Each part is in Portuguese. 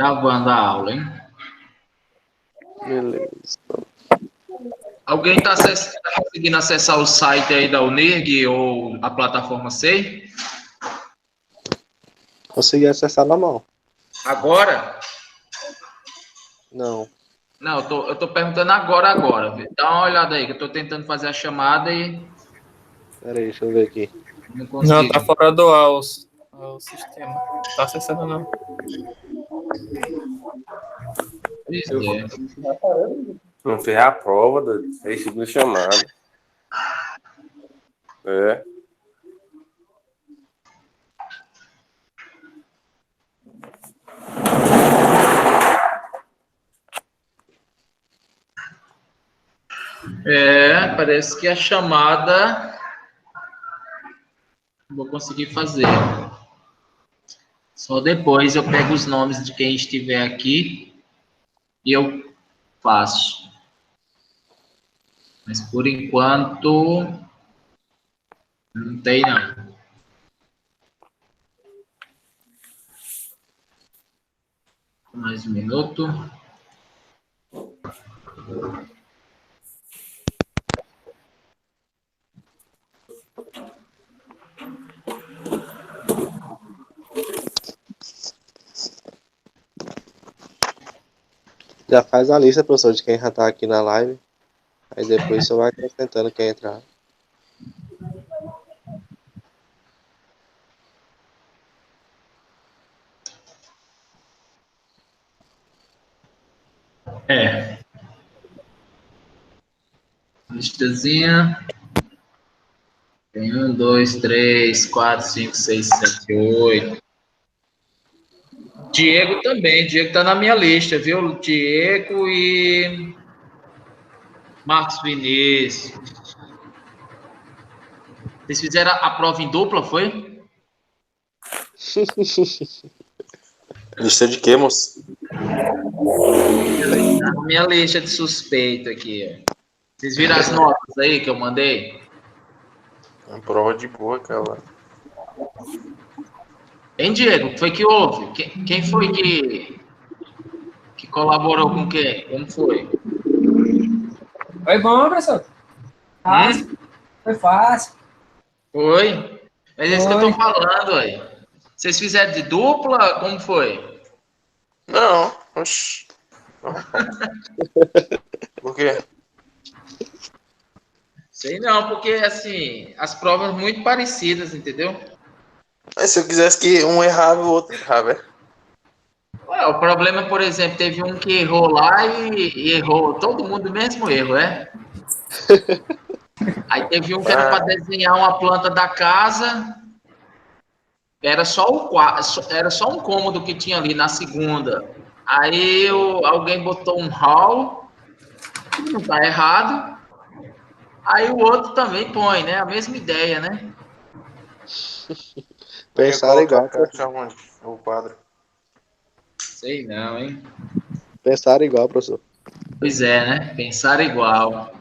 Gravando a aula, hein? Beleza. Alguém está conseguindo acessar o site aí da UNIRG ou a plataforma SEI? Consegui acessar na mão. Agora? Não. Não, eu tô perguntando agora. Dá uma olhada aí, que eu tô tentando fazer a chamada e Pera aí, deixa eu ver aqui. não consigo. Não, tá fora do ar o sistema. Tá acessando não. Pois é. Não fez a prova, doido. Fez segunda chamada. É. Parece que a chamada não vou conseguir fazer. Só depois eu pego os nomes de quem estiver aqui e eu faço. Mas por enquanto não tem não. Mais um minuto. Já faz a lista, professor, de quem já tá aqui na live. Aí depois você vai acrescentando quem entrar. Listazinha. Tem 1, 2, 3, 4, 5, 6, 7, 8. Diego também. Diego tá na minha lista, viu? Diego e Marcos Vinícius. Vocês fizeram a prova em dupla, foi? Lista de quê, moço? Tá na minha lista de suspeito aqui. Vocês viram as notas aí que eu mandei? Uma prova de boa, aquela. Hein, Diego? O que foi que houve? Quem foi que colaborou com quem? Como foi? Foi bom, professor. Fácil. Foi fácil. Foi? Mas é isso que eu tô falando aí. Vocês fizeram de dupla? Como foi? Não, oxi. Não. Por quê? Sei não, porque assim, as provas muito parecidas, entendeu? Mas se eu quisesse que um errava, o outro errava, é? Ué, o problema, por exemplo, teve um que errou lá e errou todo mundo o mesmo erro, é? Aí teve um que era para desenhar uma planta da casa, era só um cômodo que tinha ali na segunda. Aí alguém botou um hall, não tá errado. Aí o outro também põe, né? A mesma ideia, né? Pensaram igual. O quadro. Sei não, hein? Pensaram igual, professor. Pois é, né? Pensar igual.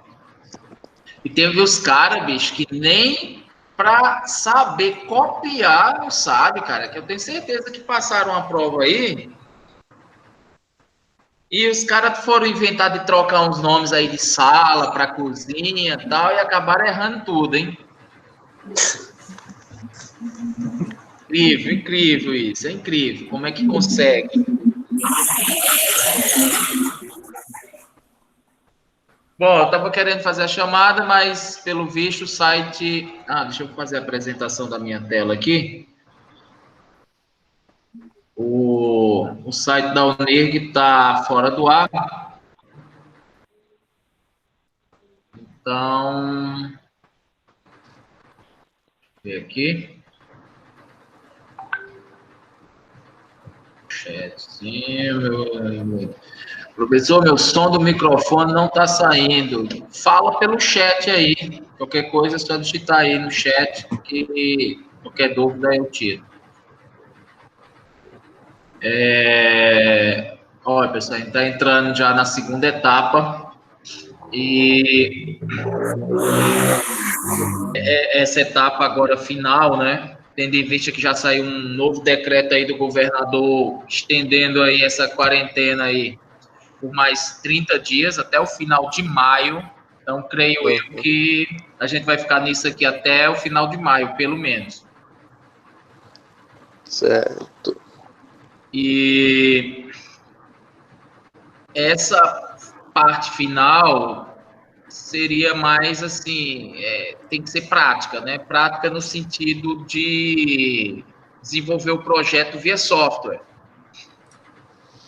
E teve os caras, bicho, que nem pra saber copiar não sabe, cara. Que eu tenho certeza que passaram uma prova aí e os caras foram inventar de trocar uns nomes aí de sala pra cozinha e tal e acabaram errando tudo, hein? Incrível, incrível isso. É incrível. Como é que consegue? Bom, eu estava querendo fazer a chamada, mas pelo visto o site... deixa eu fazer a apresentação da minha tela aqui. O site da UNIRG está fora do ar. Então... Deixa eu ver aqui. Chatzinho, Professor, meu som do microfone não está saindo. Fala pelo chat aí. Qualquer coisa é só digitar aí no chat, que qualquer dúvida eu tiro. Olha, pessoal, a gente está entrando já na segunda etapa. E essa etapa agora final, né? tendo em vista que já saiu um novo decreto aí do governador estendendo aí essa quarentena aí por mais 30 dias até o final de maio. Então, creio eu que a gente vai ficar nisso aqui até o final de maio, pelo menos. Certo. E essa parte final seria mais assim, tem que ser prática, né? Prática no sentido de desenvolver o projeto via software.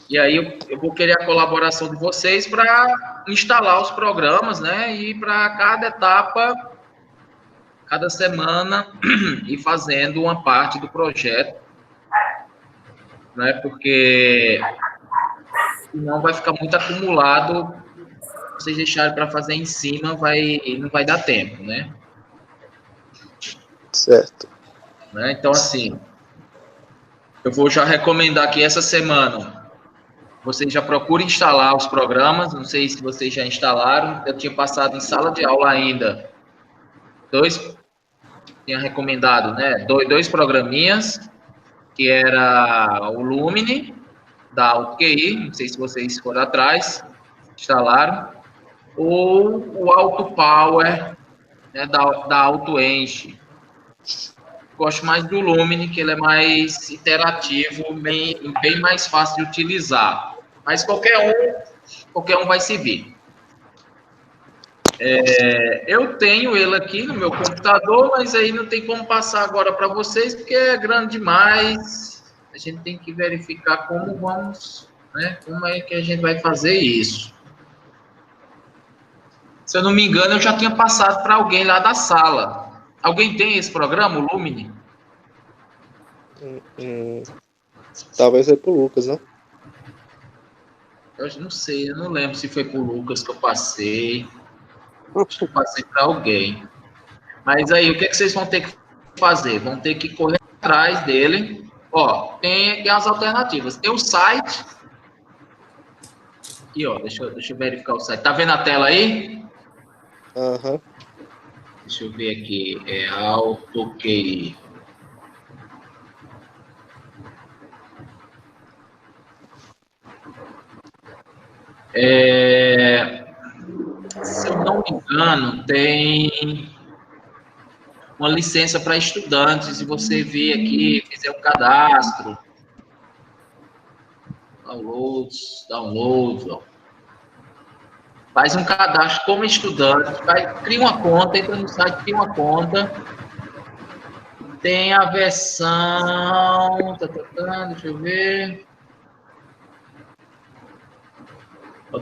E aí eu vou querer a colaboração de vocês para instalar os programas, né? E para cada etapa, cada semana, ir fazendo uma parte do projeto, né? Porque senão vai ficar muito acumulado. Vocês deixarem para fazer em cima, não vai dar tempo, né? Certo. Então, assim, eu vou já recomendar que essa semana vocês já procurem instalar os programas. Não sei se vocês já instalaram. Eu tinha passado em sala de aula ainda tinha recomendado, né? Dois programinhas, que era o Lumine, da UTQI, não sei se vocês foram atrás, instalaram, ou o Auto Power, né, da AutoEnge. Gosto mais do Lumine, que ele é mais interativo, bem mais fácil de utilizar. Mas qualquer um vai servir. Eu tenho ele aqui no meu computador, mas aí não tem como passar agora para vocês, porque é grande demais. A gente tem que verificar como vamos, né? Como é que a gente vai fazer isso. Se eu não me engano, eu já tinha passado para alguém lá da sala. Alguém tem esse programa, o Lumine? Talvez seja pro Lucas, né? Eu não sei, eu não lembro se foi pro Lucas que eu passei. Acho que eu passei para alguém. Mas aí, o que vocês vão ter que fazer? Vão ter que correr atrás dele. Ó, tem as alternativas. Tem o site. Aqui, ó, deixa eu verificar o site. Tá vendo a tela aí? Aham. Deixa eu ver aqui. É AutoQI. Se eu não me engano, tem uma licença para estudantes. Se você vir aqui, fizer um cadastro, downloads, ó. Faz um cadastro como estudante, cria uma conta, entra no site, cria uma conta. Tem a versão. Deixa eu ver.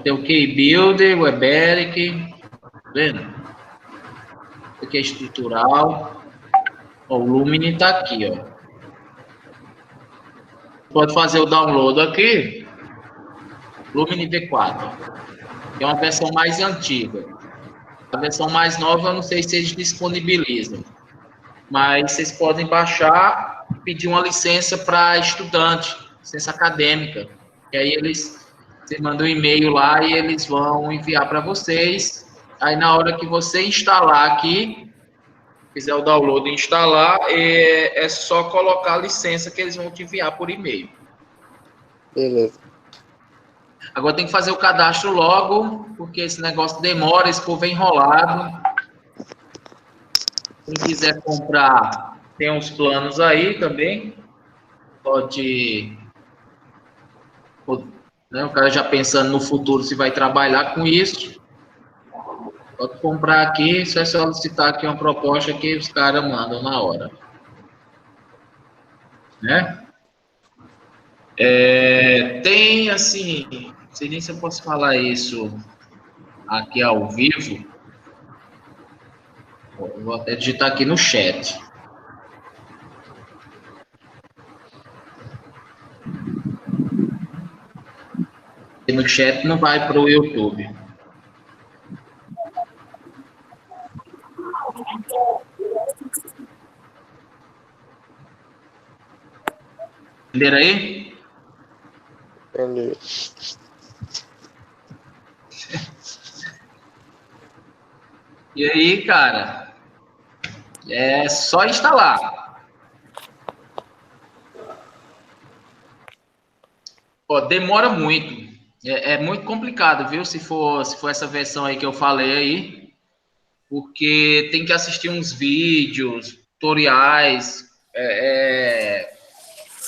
Tem o Keybuilder, o Weberic. Tá vendo? Isso aqui é estrutural. Ó, o Lumine está aqui, ó. Pode fazer o download aqui. Lumine V4. Que é uma versão mais antiga. A versão mais nova, eu não sei se eles disponibilizam. Mas vocês podem baixar e pedir uma licença para estudante, licença acadêmica. E aí você manda um e-mail lá e eles vão enviar para vocês. Aí na hora que você instalar aqui, fizer o download e instalar, é só colocar a licença que eles vão te enviar por e-mail. Beleza. Agora tem que fazer o cadastro logo, porque esse negócio demora, esse povo é enrolado. Quem quiser comprar, tem uns planos aí também. Pode, né, o cara já pensando no futuro se vai trabalhar com isso. Pode comprar aqui, só é solicitar aqui uma proposta que os caras mandam na hora. Né? Tem, assim, não sei nem se eu posso falar isso aqui ao vivo. Vou até digitar aqui no chat. E no chat não vai para o YouTube. Entenderam aí? Entendi. E aí, cara, é só instalar. Ó, demora muito. É muito complicado, viu? Se for essa versão aí que eu falei aí, porque tem que assistir uns vídeos, tutoriais.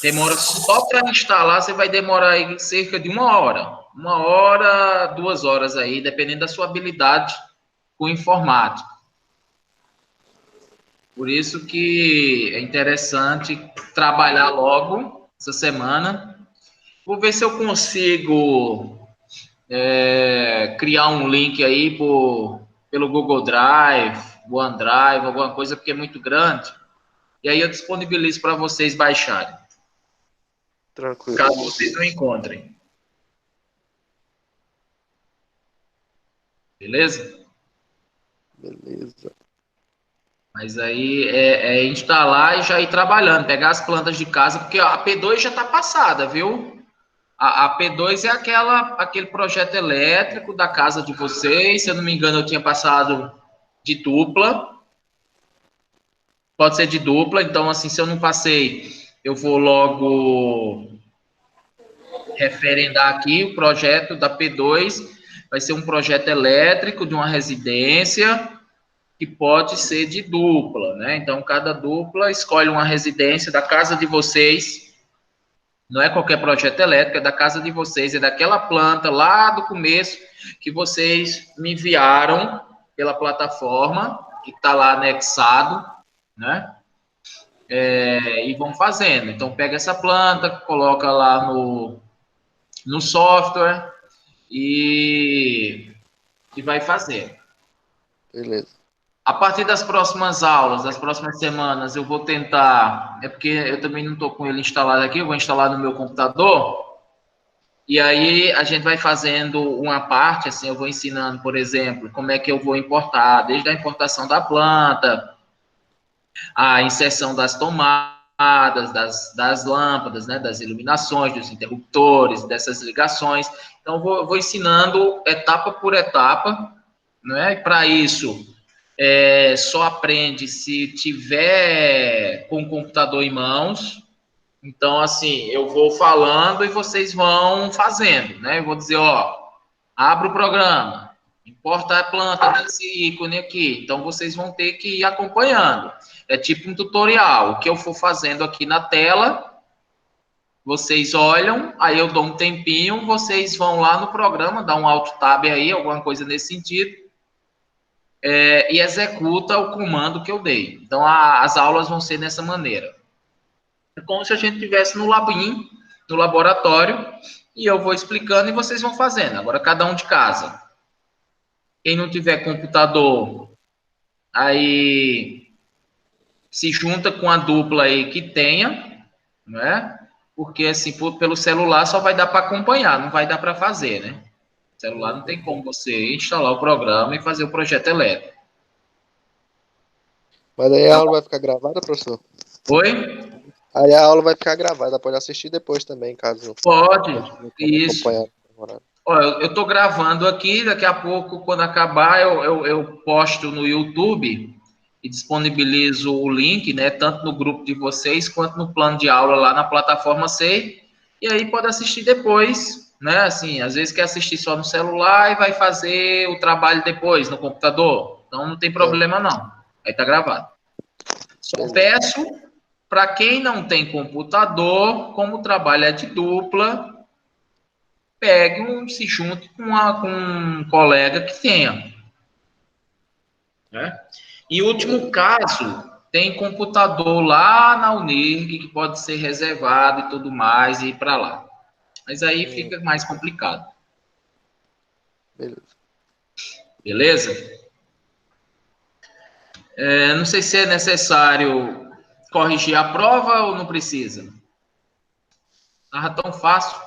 Demora só para instalar, você vai demorar aí cerca de 1 hora. 1 hora, 2 horas aí, dependendo da sua habilidade com informática. Por isso que é interessante trabalhar logo essa semana. Vou ver se eu consigo criar um link aí pelo Google Drive, OneDrive, alguma coisa, porque é muito grande. E aí eu disponibilizo para vocês baixarem, Tranquilo. caso vocês não encontrem. Beleza? Beleza. Mas aí é instalar e já ir trabalhando, pegar as plantas de casa, porque a P2 já está passada, viu? A P2 é aquele projeto elétrico da casa de vocês. Se eu não me engano, eu tinha passado de dupla. Pode ser de dupla. Então, assim, se eu não passei, eu vou logo referendar aqui o projeto da P2. Vai ser um projeto elétrico de uma residência que pode ser de dupla, né? Então, cada dupla escolhe uma residência da casa de vocês. Não é qualquer projeto elétrico, é da casa de vocês, é daquela planta lá do começo que vocês me enviaram pela plataforma, que está lá anexado, né? E vão fazendo. Então, pega essa planta, coloca lá no software e vai fazer. Beleza. A partir das próximas aulas, das próximas semanas, eu vou tentar. É porque eu também não estou com ele instalado aqui, eu vou instalar no meu computador. E aí a gente vai fazendo uma parte, assim, eu vou ensinando, por exemplo, como é que eu vou importar, desde a importação da planta, a inserção das tomadas, das lâmpadas, né, das iluminações, dos interruptores, dessas ligações. Então, eu vou ensinando etapa por etapa, né? Para isso, só aprende se tiver com o computador em mãos. Então, assim, eu vou falando e vocês vão fazendo, né? Eu vou dizer, ó, abre o programa, importa a planta desse ícone aqui. Então, vocês vão ter que ir acompanhando. É tipo um tutorial. O que eu for fazendo aqui na tela, vocês olham, aí eu dou um tempinho, vocês vão lá no programa, dá um Alt Tab aí, alguma coisa nesse sentido, e executa o comando que eu dei. Então, as aulas vão ser dessa maneira. É como se a gente estivesse no labinho, no laboratório, e eu vou explicando e vocês vão fazendo. Agora, cada um de casa. Quem não tiver computador, aí se junta com a dupla aí que tenha, né? Porque, assim, pelo celular só vai dar para acompanhar, não vai dar para fazer, né? O celular não tem como você instalar o programa e fazer o projeto elétrico. Mas aí a aula vai ficar gravada, professor? Oi? Aí a aula vai ficar gravada, pode assistir depois também, caso Pode, continue isso. acompanhando. Ó, eu estou gravando aqui, daqui a pouco, quando acabar, eu posto no YouTube e disponibilizo o link, né, tanto no grupo de vocês, quanto no plano de aula lá na plataforma SEI, e aí pode assistir depois, né, assim, às vezes quer assistir só no celular e vai fazer o trabalho depois no computador, então não tem problema não, aí tá gravado. Só peço para quem não tem computador, como o trabalho é de dupla, se junte com um colega que tenha. Né? E último caso, tem computador lá na Unirg que pode ser reservado e tudo mais e ir para lá. Mas aí fica mais complicado. Beleza. Beleza? Não sei se é necessário corrigir a prova ou não precisa. Estava tão fácil.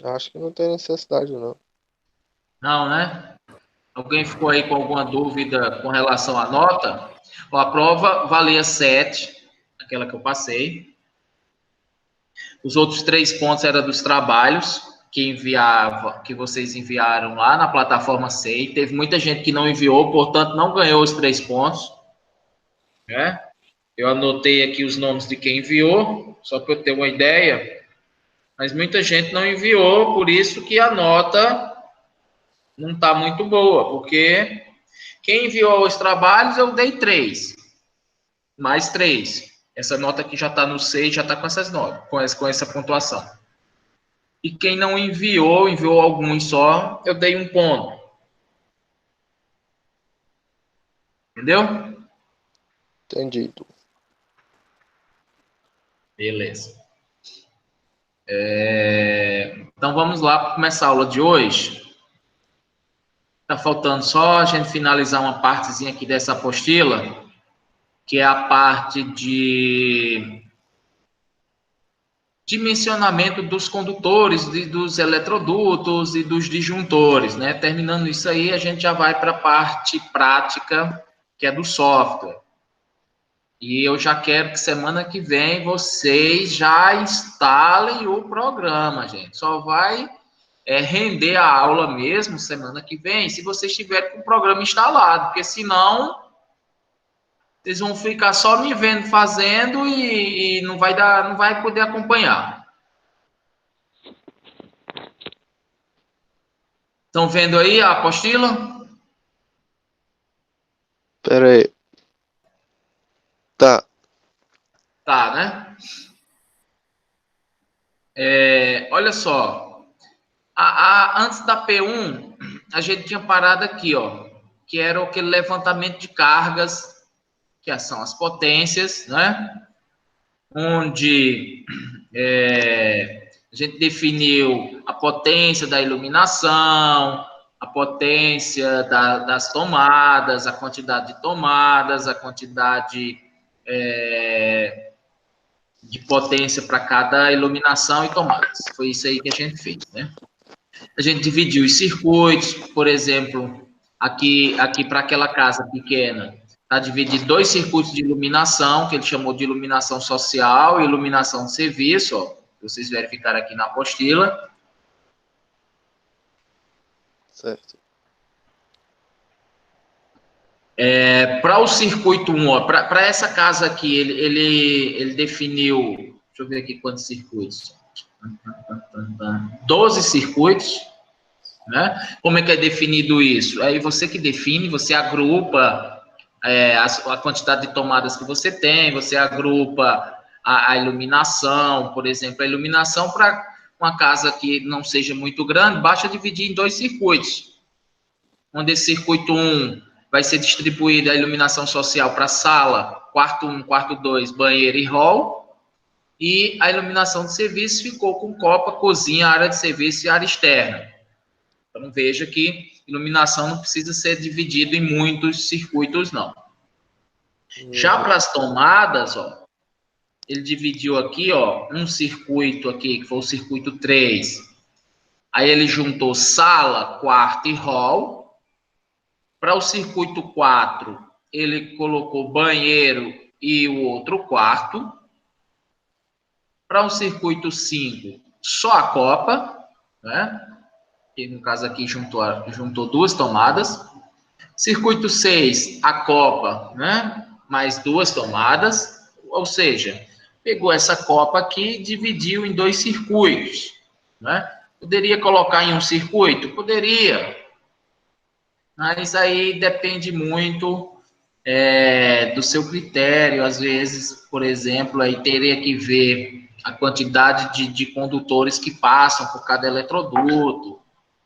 Acho que não tem necessidade, não. Não, né? Alguém ficou aí com alguma dúvida com relação à nota? A prova valia 7, aquela que eu passei. Os outros 3 pontos eram dos trabalhos que vocês enviaram lá na plataforma SEI. Teve muita gente que não enviou, portanto, não ganhou os 3 pontos. Né? Eu anotei aqui os nomes de quem enviou, só para eu ter uma ideia. Mas muita gente não enviou, por isso que a nota não está muito boa, porque quem enviou os trabalhos eu dei 3, mais 3. Essa nota aqui já está no 6, já está com essas notas, com essa pontuação. E quem não enviou, enviou alguns só, eu dei 1 ponto. Entendeu? Entendido. Beleza. Então vamos lá para começar a aula de hoje. Está faltando só a gente finalizar uma partezinha aqui dessa apostila, que é a parte de dimensionamento dos condutores, dos eletrodutos e dos disjuntores, né? Terminando isso aí, a gente já vai para a parte prática, que é do software. E eu já quero que semana que vem vocês já instalem o programa, gente. Só vai render a aula mesmo semana que vem, se vocês tiverem com o programa instalado, porque senão vocês vão ficar só me vendo fazendo e não vai poder acompanhar. Estão vendo aí a apostila? Pera aí. Tá. Tá, né? Olha só. Antes da P1, a gente tinha parado aqui, ó, que era aquele levantamento de cargas, que são as potências, né? Onde a gente definiu a potência da iluminação, a potência das tomadas, a quantidade de tomadas, a quantidade de potência para cada iluminação e tomadas. Foi isso aí que a gente fez, né? A gente dividiu os circuitos, por exemplo, aqui para aquela casa pequena, está dividido 2 circuitos de iluminação, que ele chamou de iluminação social e iluminação de serviço, ó, vocês verificaram aqui na apostila. Certo. Para o circuito 1, para essa casa aqui, ele definiu, deixa eu ver aqui quantos circuitos. 12 circuitos, né? Como é que é definido isso? Aí você que define, você agrupa a quantidade de tomadas que você tem, você agrupa a iluminação, por exemplo, a iluminação para uma casa que não seja muito grande, basta dividir em 2 circuitos. Onde esse circuito 1 vai ser distribuída a iluminação social para sala, quarto 1, quarto 2, banheiro e hall, e a iluminação de serviço ficou com copa, cozinha, área de serviço e área externa. Então, veja que iluminação não precisa ser dividida em muitos circuitos, não. Já para as tomadas, ó, ele dividiu aqui, ó, um circuito aqui, que foi o circuito 3. Aí ele juntou sala, quarto e hall. Para o circuito 4, ele colocou banheiro e o outro quarto. Para o circuito 5, só a copa, né? Que no caso aqui juntou 2 tomadas. Circuito 6, a copa, né? Mais 2 tomadas. Ou seja, pegou essa copa aqui e dividiu em 2 circuitos, né? Poderia colocar em um circuito? Poderia. Mas aí depende muito do seu critério. Às vezes, por exemplo, aí teria que ver a quantidade de condutores que passam por cada eletroduto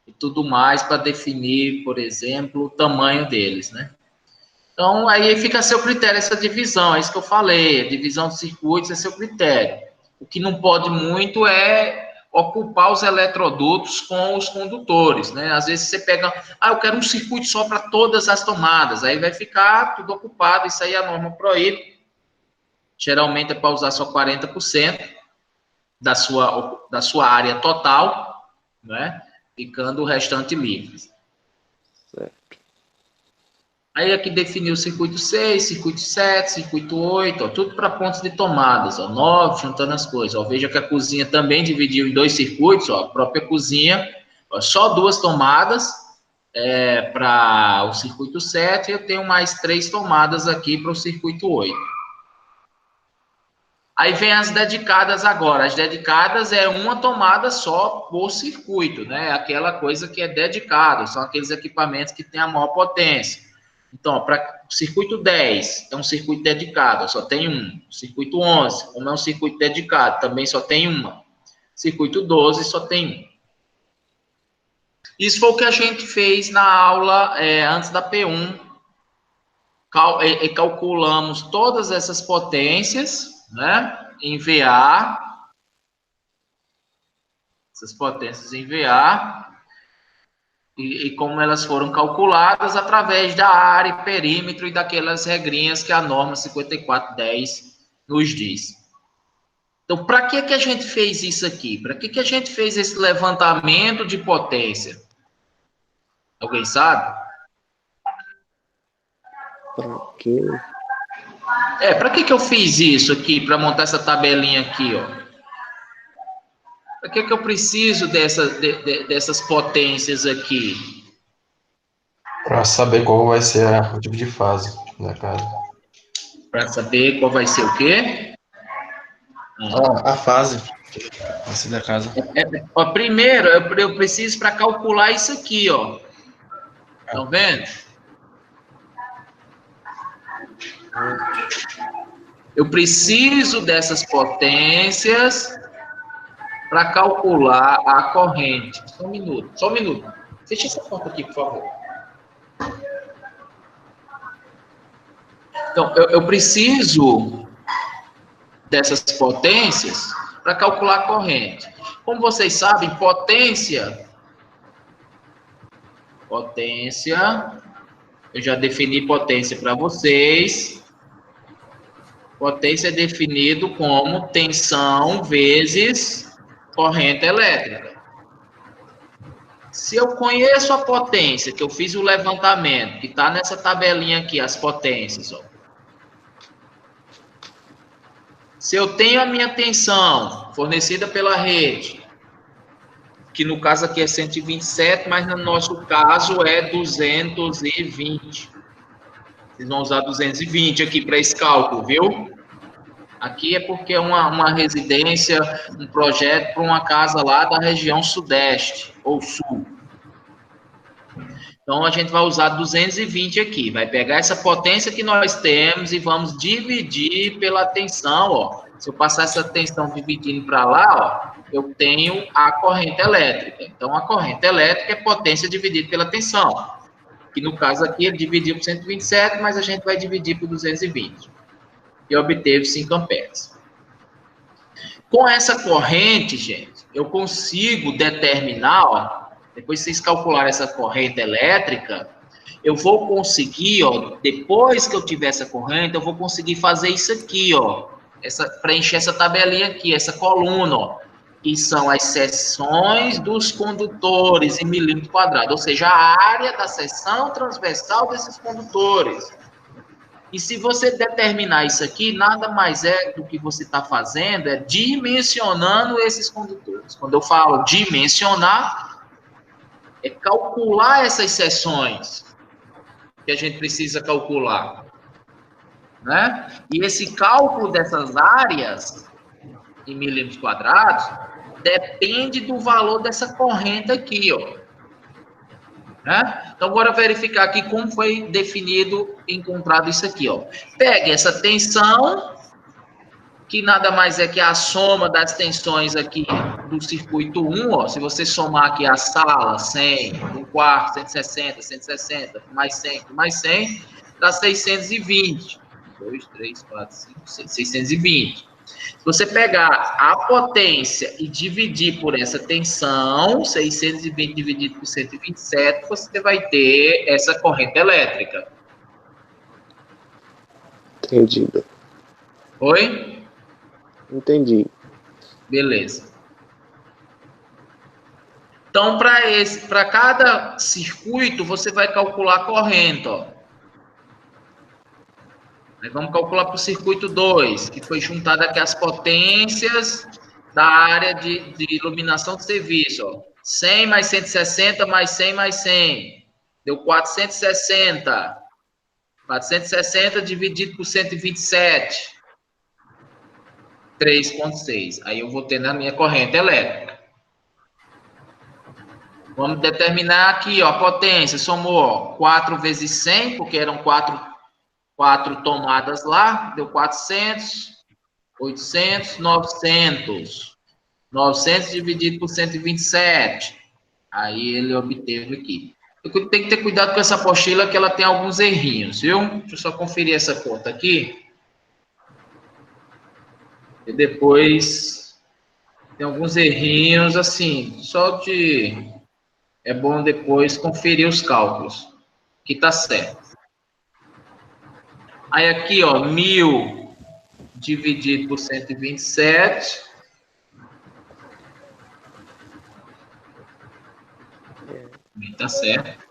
e tudo mais para definir, por exemplo, o tamanho deles, né? Então, aí fica a seu critério essa divisão, é isso que eu falei, a divisão de circuitos é seu critério. O que não pode muito é ocupar os eletrodutos com os condutores, né? Às vezes você pega, eu quero um circuito só para todas as tomadas, aí vai ficar tudo ocupado, isso aí a norma proíbe. Geralmente é para usar só 40% da sua área total, né? Ficando o restante livre. Certo. Aí aqui definiu o circuito 6, circuito 7, circuito 8, ó, tudo para pontos de tomadas, ó, 9, juntando as coisas. Ó, veja que a cozinha também dividiu em 2 circuitos, ó, a própria cozinha, ó, só 2 tomadas para o circuito 7, e eu tenho mais 3 tomadas aqui para o circuito 8. Aí vem as dedicadas agora. As dedicadas é uma tomada só por circuito, né? Aquela coisa que é dedicada, são aqueles equipamentos que têm a maior potência. Então, para o circuito 10, é um circuito dedicado, só tem um. Circuito 11, como é um circuito dedicado, também só tem uma. Circuito 12, só tem um. Isso foi o que a gente fez na aula antes da P1. Calculamos todas essas potências, né, em VA, essas potências em VA, e como elas foram calculadas através da área e perímetro e daquelas regrinhas que a norma 5410 nos diz. Então, para que a gente fez isso aqui? Para que a gente fez esse levantamento de potência? Alguém sabe? Pra quê? Para que eu fiz isso aqui, para montar essa tabelinha aqui, ó? Para que eu preciso dessas potências aqui? Para saber qual vai ser o tipo de fase da casa. Para saber qual vai ser o quê? A fase da casa. Primeiro, eu preciso para calcular isso aqui, ó. Estão vendo? Eu preciso dessas potências para calcular a corrente. Só um minuto. Fecha essa porta aqui, por favor. Então, eu preciso dessas potências para calcular a corrente. Como vocês sabem, potência, eu já defini potência para vocês. Potência é definido como tensão vezes corrente elétrica. Se eu conheço a potência, que eu fiz o levantamento, que está nessa tabelinha aqui, as potências, ó. Se eu tenho a minha tensão fornecida pela rede, que no caso aqui é 127, mas no nosso caso é 220. Vocês vão usar 220 aqui para esse cálculo, viu? Aqui é porque é uma residência, um projeto para uma casa lá da região sudeste ou sul. Então, a gente vai usar 220 aqui. Vai pegar essa potência que nós temos e vamos dividir pela tensão, ó. Se eu passar essa tensão dividindo para lá, ó, eu tenho a corrente elétrica. Então, a corrente elétrica é potência dividida pela tensão. Que no caso aqui, ele dividiu por 127, mas a gente vai dividir por 220. E obteve 5 amperes. Com essa corrente, gente, eu consigo determinar, ó, depois vocês calcularem essa corrente elétrica, eu vou conseguir, ó, depois que eu tiver essa corrente, eu vou conseguir fazer isso aqui, ó, preencher essa tabelinha aqui, essa coluna, ó, que são as seções dos condutores em milímetro quadrado, ou seja, a área da seção transversal desses condutores. E se você determinar isso aqui, nada mais é do que você está fazendo, é dimensionando esses condutores. Quando eu falo dimensionar, é calcular essas seções que a gente precisa calcular, né? E esse cálculo dessas áreas em milímetros quadrados depende do valor dessa corrente aqui, ó. Né? Então, bora verificar aqui como foi definido, encontrado isso aqui, ó. Pegue essa tensão, que nada mais é que a soma das tensões aqui do circuito 1, ó. Se você somar aqui a sala, 100, no quarto, 160, 160, mais 100, mais 100, dá 620. 2, 3, 4, 5, 6, 620. Se você pegar a potência e dividir por essa tensão, 620 dividido por 127, você vai ter essa corrente elétrica. Entendido. Oi? Entendi. Beleza. Então, para cada circuito, você vai calcular a corrente, ó. Vamos calcular para o circuito 2, que foi juntado aqui as potências da área de iluminação de serviço. Ó. 100 mais 160 mais 100 mais 100. Deu 460. 460 dividido por 127. 3,6. Aí eu vou ter na minha corrente elétrica. Vamos determinar aqui, ó, a potência. Somou, ó, 4 vezes 100, porque eram 4 tomadas lá. Deu 400, 800, 900. 900 dividido por 127. Aí ele obteve aqui. Eu tenho que ter cuidado com essa apostila, que ela tem alguns errinhos, viu? Deixa eu só conferir essa conta aqui. E depois tem alguns errinhos, assim, só de... É bom depois conferir os cálculos, que tá certo. Aí aqui, ó, 1.000 dividido por 127. Tá certo.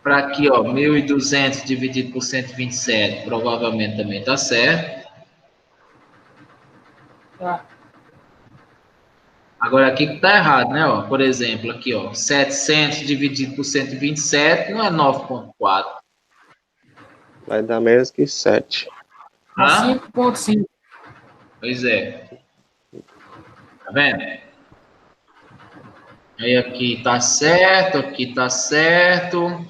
Para aqui, ó, 1.200 dividido por 127, provavelmente também tá certo. Tá. Agora aqui que tá errado, né, ó? Por exemplo, aqui, ó, 700 dividido por 127 não é 9,4. Vai dar menos que 7. Hã? 5,5. Pois é. Tá vendo? Aí aqui tá certo, aqui tá certo.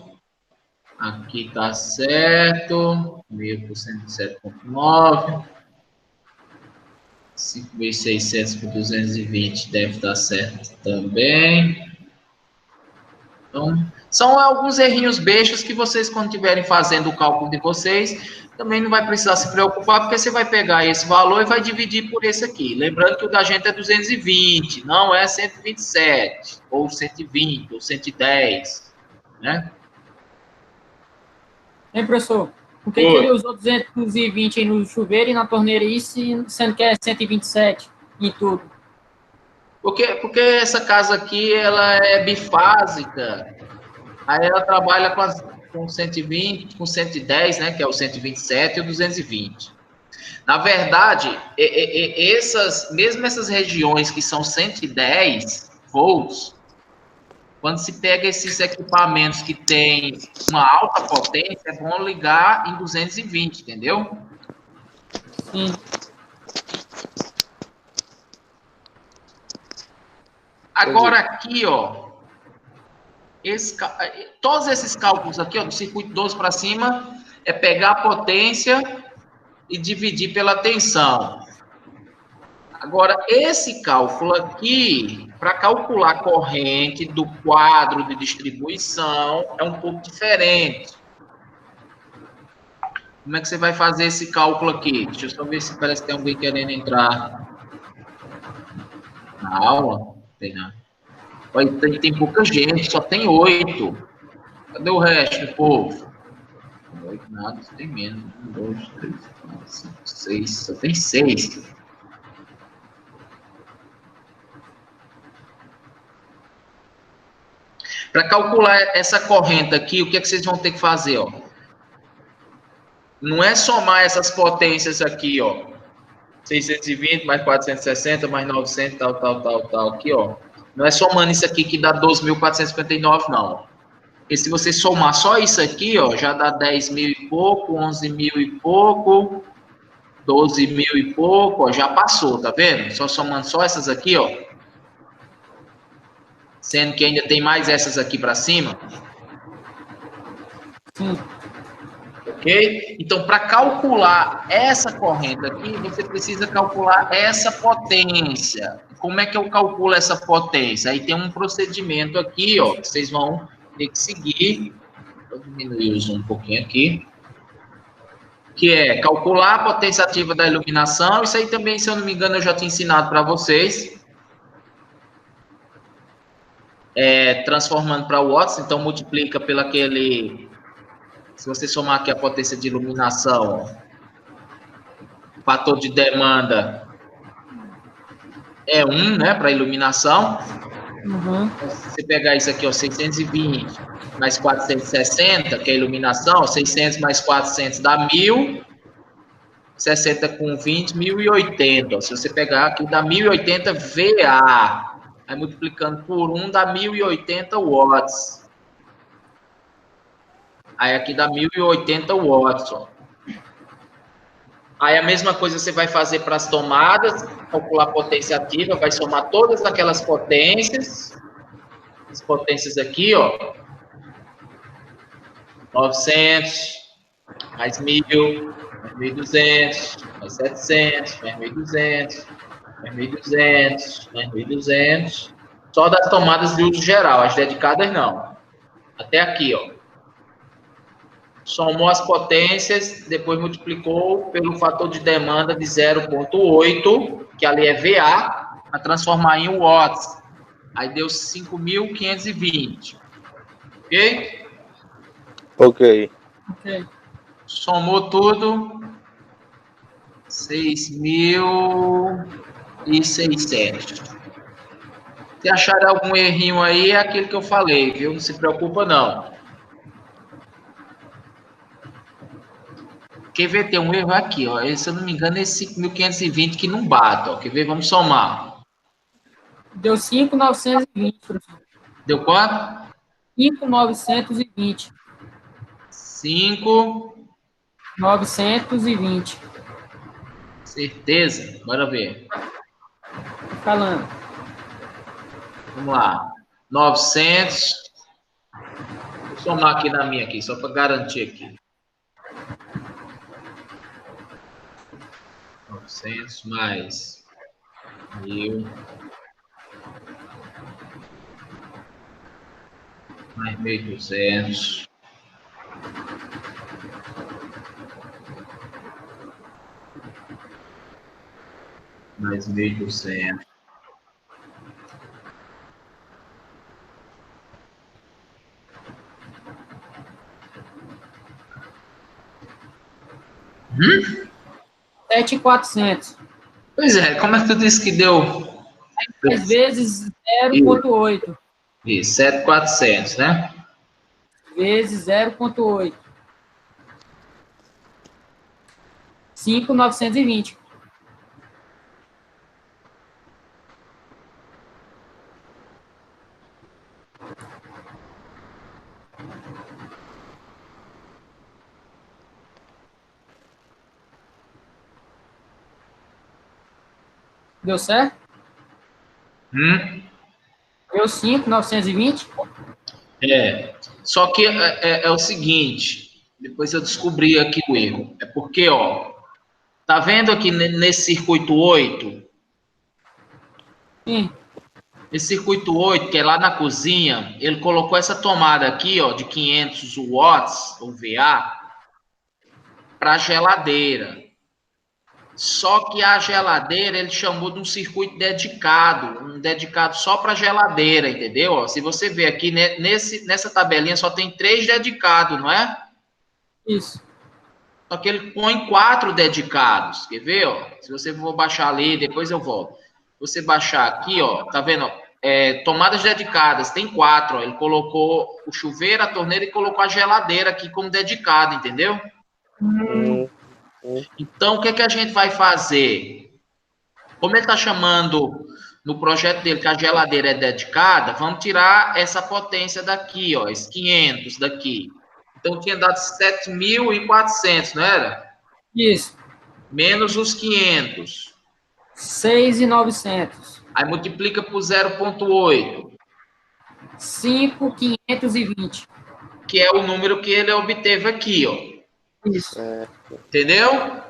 Aqui tá certo. 1.000 por 107,9. 5.600 por 220 deve dar certo também. Então, são alguns errinhos bestas que vocês, quando estiverem fazendo o cálculo de vocês, também não vai precisar se preocupar, porque você vai pegar esse valor e vai dividir por esse aqui. Lembrando que o da gente é 220, não é 127, ou 120, ou 110, né? Hein, professor? Por que ele usou 220 aí no chuveiro e na torneira, isso, sendo que é 127 em tudo? Porque essa casa aqui, ela é bifásica. Aí ela trabalha com 120, com 110, né? Que é o 127 e o 220. Na verdade, mesmo essas regiões que são 110 volts, quando se pega esses equipamentos que têm uma alta potência, é bom ligar em 220, entendeu? Sim. Agora aqui, ó, todos esses cálculos aqui, ó, do circuito 12 para cima, é pegar a potência e dividir pela tensão. Agora, esse cálculo aqui, para calcular a corrente do quadro de distribuição, é um pouco diferente. Como é que você vai fazer esse cálculo aqui? Deixa eu só ver se parece que tem alguém querendo entrar na aula. Não tem nada. Olha, tem pouca gente, só tem 8. Cadê o resto do povo? 8 nada, tem menos. 1, 2, 3, 4, 5, 6, só tem 6. Para calcular essa corrente aqui, o que é que vocês vão ter que fazer, ó? Não é somar essas potências aqui, ó. 620 mais 460 mais 900, tal, aqui, ó. Não é somando isso aqui que dá 12.459, não. Porque se você somar só isso aqui, ó, já dá 10 mil e pouco, 11 mil e pouco, 12 mil e pouco, ó, já passou, tá vendo? Só somando só essas aqui, ó. Sendo que ainda tem mais essas aqui para cima. Sim. Ok? Então, para calcular essa corrente aqui, você precisa calcular essa potência. Como é que eu calculo essa potência? Aí tem um procedimento aqui, ó, que vocês vão ter que seguir. Vou diminuir o zoom um pouquinho aqui. Que é calcular a potência ativa da iluminação. Isso aí também, se eu não me engano, eu já tinha ensinado para vocês. Transformando para watts, então multiplica pelo aquele... Se você somar aqui a potência de iluminação, o fator de demanda é 1, né, para iluminação. Uhum. Então, se você pegar isso aqui, ó, 620 mais 460, que é a iluminação, 600 mais 400 dá 1.000, 60 com 20, 1.080. Se você pegar aqui, dá 1.080 VA. Aí multiplicando por 1, dá 1.080 watts. Aí aqui dá 1.080 watts, ó. Aí a mesma coisa você vai fazer para as tomadas, calcular a potência ativa, vai somar todas aquelas potências, as potências aqui, ó, 900, mais 1.000, mais 1.200, mais 700, mais 1.200, mais 1.200, mais 1.200, só das tomadas de uso geral, as dedicadas não. Até aqui, ó. Somou as potências, depois multiplicou pelo fator de demanda de 0,8, que ali é VA, para transformar em watts. Aí deu 5.520. Ok? Ok. Ok. Somou tudo. 6.600. Se achar algum errinho aí, é aquilo que eu falei, viu? Não se preocupa, não. Quer ver? Tem um erro aqui, ó. Se eu não me engano, é esse 5.520 que não bate, ó. Quer ver? Vamos somar. Deu 5.920, professor. Deu quanto? 5.920. 5. 920. Certeza? Bora ver. Falando. Vamos lá. 900. Vou somar aqui na minha, aqui, só para garantir aqui. 900 mais 1.000 mais 1.200 mais 1.200 7.400. Pois é, como é que tu disse que deu? 10 vezes 0,8. Isso, 7.400, né? Vezes 0,8. 5.920. Deu certo? Deu 5.920. É. Só que é o seguinte, depois eu descobri aqui o erro. É porque, ó, tá vendo aqui nesse circuito 8? Sim. Esse circuito 8, que é lá na cozinha, ele colocou essa tomada aqui, ó, de 500 watts, ou VA, para geladeira. Só que a geladeira ele chamou de um circuito dedicado, um dedicado só para geladeira, entendeu? Ó, se você ver aqui nessa tabelinha só tem 3 dedicados, não é? Isso. Só que ele põe 4 dedicados. Quer ver? Ó? Se você for baixar ali, depois eu volto. Você baixar aqui, ó, tá vendo? Tomadas dedicadas, tem 4. Ó. Ele colocou o chuveiro, a torneira e colocou a geladeira aqui como dedicado, entendeu? Então, o que a gente vai fazer? Como ele está chamando no projeto dele que a geladeira é dedicada, vamos tirar essa potência daqui, ó, esses 500 daqui. Então, tinha dado 7.400, não era? Isso. Menos os 500. 6.900. Aí multiplica por 0,8. 5.520. Que é o número que ele obteve aqui, ó. Isso. Entendeu?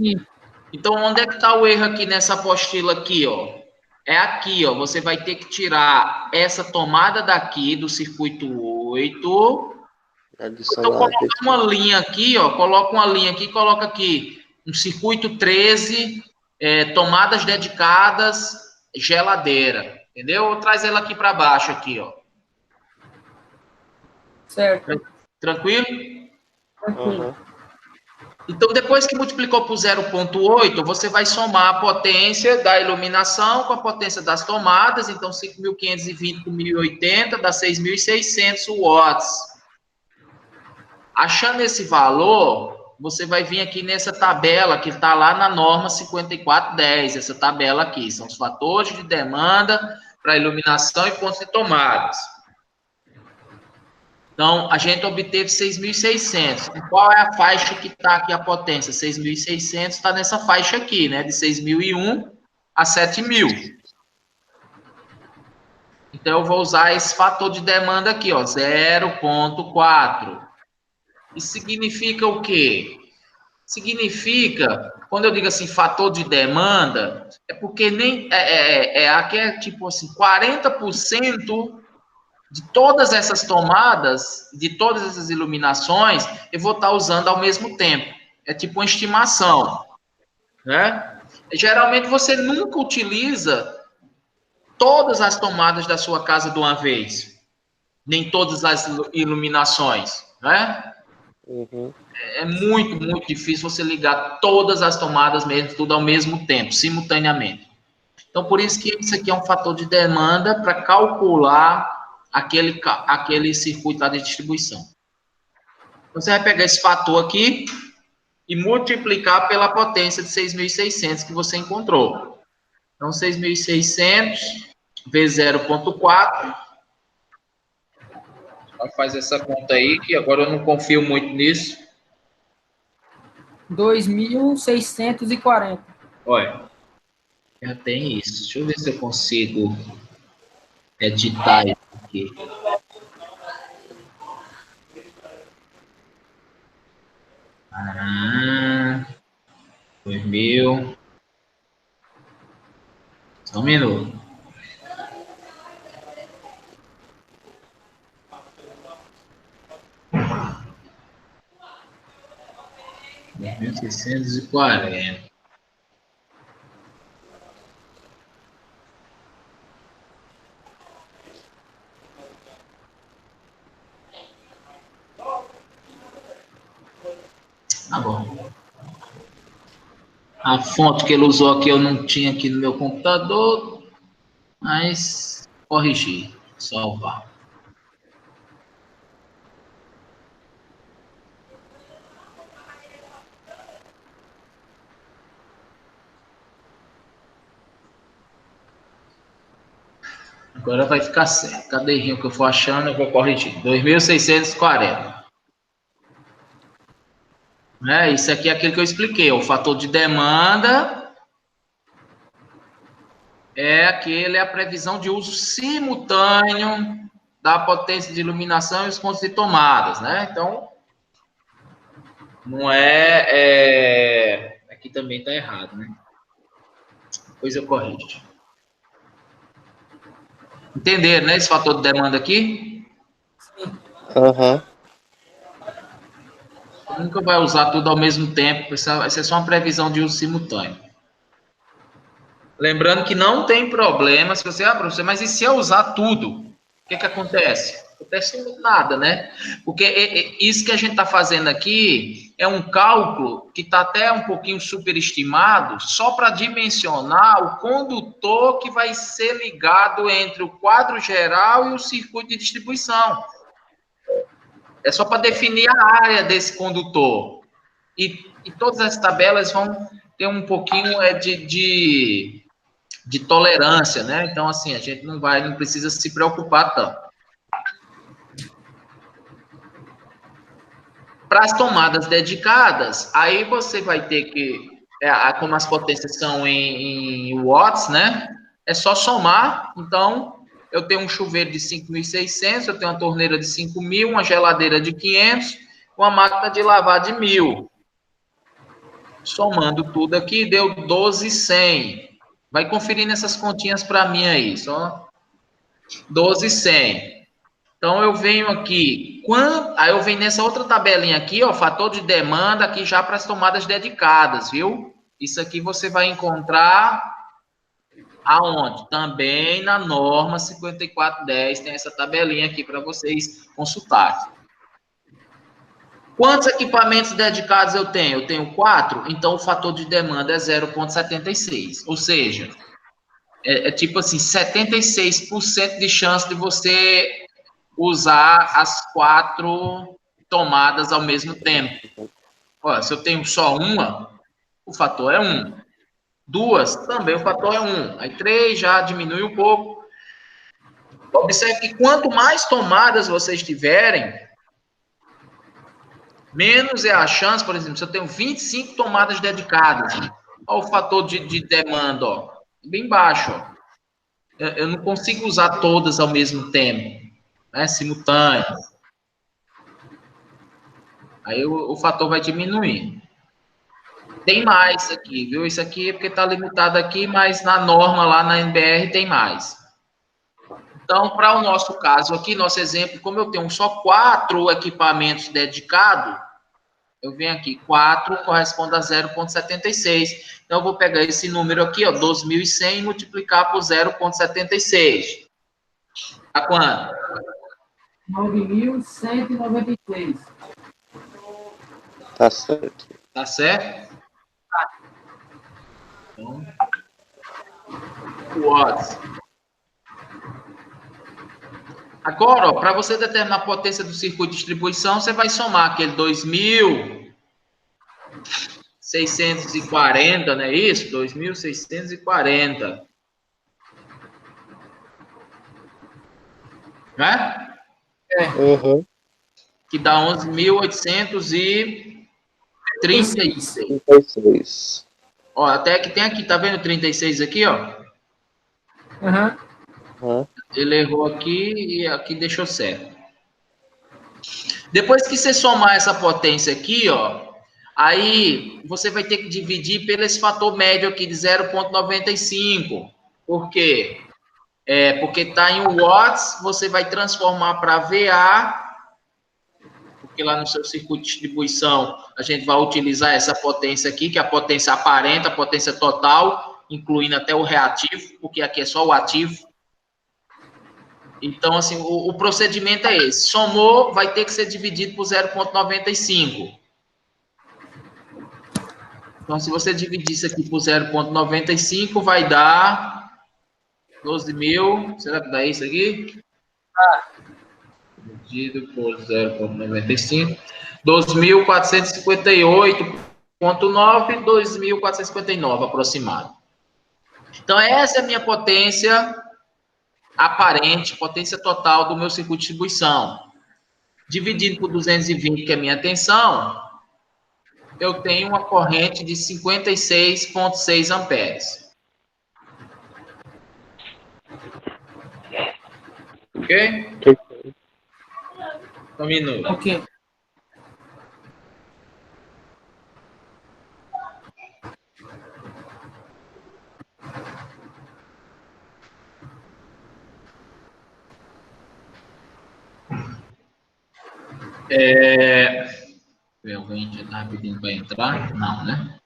Sim. Então, onde é que está o erro aqui nessa apostila aqui, ó? É aqui, ó. Você vai ter que tirar essa tomada daqui do circuito 8. Então, coloca uma linha aqui, ó. Coloca uma linha aqui, coloca aqui um circuito 13, tomadas dedicadas, geladeira. Entendeu? Traz ela aqui para baixo, aqui, ó. Certo. Tranquilo? Tranquilo. Então, depois que multiplicou por 0,8, você vai somar a potência da iluminação com a potência das tomadas. Então, 5.520 por 1.080 dá 6.600 watts. Achando esse valor, você vai vir aqui nessa tabela que está lá na norma 5410. Essa tabela aqui são os fatores de demanda para iluminação e pontos de tomadas. Então, a gente obteve 6.600. E qual é a faixa que está aqui a potência? 6.600 está nessa faixa aqui, né? De 6.001 a 7.000. Então, eu vou usar esse fator de demanda aqui, ó, 0,4. Isso significa o quê? Significa, quando eu digo assim, fator de demanda, é porque nem aqui é tipo assim, 40% de todas essas tomadas, de todas essas iluminações, eu vou estar usando ao mesmo tempo. É tipo uma estimação, né? Geralmente você nunca utiliza todas as tomadas da sua casa de uma vez, nem todas as iluminações, né? Uhum. É muito, muito difícil você ligar todas as tomadas mesmo, tudo ao mesmo tempo, simultaneamente. Então, por isso que isso aqui é um fator de demanda para calcular aquele circuito de distribuição. Você vai pegar esse fator aqui e multiplicar pela potência de 6.600 que você encontrou. Então, 6.600 vezes 0,4. Faz essa conta aí, que agora eu não confio muito nisso. 2.640. Olha, já tem isso. Deixa eu ver se eu consigo editar isso aqui. Ah, 2.000. Só um minuto. Mil seiscentos e quarenta. Tá bom. A fonte que ele usou aqui eu não tinha aqui no meu computador, mas corrigi, salvar. Agora vai ficar certo. Cada errinho que eu for achando, eu vou corrigir. 2.640. Né? Isso aqui é aquilo que eu expliquei. O fator de demanda é a previsão de uso simultâneo da potência de iluminação e os pontos de tomadas, né? Então, não aqui também está errado, né? Depois eu corrijo. Entenderam, né? Esse fator de demanda aqui? Aham. Nunca vai usar tudo ao mesmo tempo. Vai ser só uma previsão de uso simultâneo. Lembrando que não tem problema se você, professor, mas e se eu usar tudo? O que acontece? Acontece nada, né? Porque isso que a gente está fazendo aqui é um cálculo que está até um pouquinho superestimado, só para dimensionar o condutor que vai ser ligado entre o quadro geral e o circuito de distribuição. É só para definir a área desse condutor. E todas as tabelas vão ter um pouquinho de tolerância, né? Então, assim, a gente não precisa se preocupar tanto. Para as tomadas dedicadas, aí você vai ter que, como as potências são em watts, né? É só somar. Então, eu tenho um chuveiro de 5.600, eu tenho uma torneira de 5.000, uma geladeira de 500, uma máquina de lavar de 1.000. Somando tudo aqui, deu 12.100. Vai conferindo essas continhas para mim aí, só 12.100. Então, eu venho aqui, aí eu venho nessa outra tabelinha aqui, ó, fator de demanda aqui já para as tomadas dedicadas, viu? Isso aqui você vai encontrar aonde? Também na norma 5410, tem essa tabelinha aqui para vocês consultarem. Quantos equipamentos dedicados eu tenho? Eu tenho 4, então o fator de demanda é 0,76. Ou seja, tipo assim, 76% de chance de você usar as 4 tomadas ao mesmo tempo. Olha, se eu tenho só uma, o fator é 1. 2, também o fator é 1. Aí 3 já diminui um pouco. Observe que quanto mais tomadas vocês tiverem, Menos é a chance, por exemplo, se eu tenho 25 tomadas dedicadas, olha o fator de demanda, ó, bem baixo. Ó. Eu não consigo usar todas ao mesmo tempo, né, simultâneo. Aí o fator vai diminuir. Tem mais aqui, viu? Isso aqui é porque está limitado aqui, mas na norma lá na NBR tem mais. Então, para o nosso caso aqui, nosso exemplo, como eu tenho só 4 equipamentos dedicados, eu venho aqui, 4 corresponde a 0,76. Então, eu vou pegar esse número aqui, ó, 2.100, e multiplicar por 0,76. Tá quanto? 9.196. Tá certo. Tá certo? Então, watts. Agora, para você determinar a potência do circuito de distribuição, você vai somar aquele 2.640, não é isso? 2.640. Né? Uhum. Que dá 11.836. 36. Ó, até que tem aqui, tá vendo 36 aqui, ó? Aham. Uhum. Ele errou aqui e aqui deixou certo. Depois que você somar essa potência aqui, ó, aí você vai ter que dividir pelo esse fator médio aqui de 0,95. Por quê? Porque está em watts, você vai transformar para VA, porque lá no seu circuito de distribuição a gente vai utilizar essa potência aqui, que é a potência aparente, a potência total, incluindo até o reativo, porque aqui é só o ativo. Então, assim, o procedimento é esse. Somou, vai ter que ser dividido por 0,95. Então, se você dividir isso aqui por 0,95, vai dar 12.000. Será que dá isso aqui? Dividido por 0,95. 2.458,9, 2.459 aproximado. Então, essa é a minha potência aparente, potência total do meu circuito de distribuição. Dividido por 220, que é a minha tensão, eu tenho uma corrente de 56,6 amperes. Ok? Um minuto. Ok. Alguém já está pedindo para entrar? Não, né?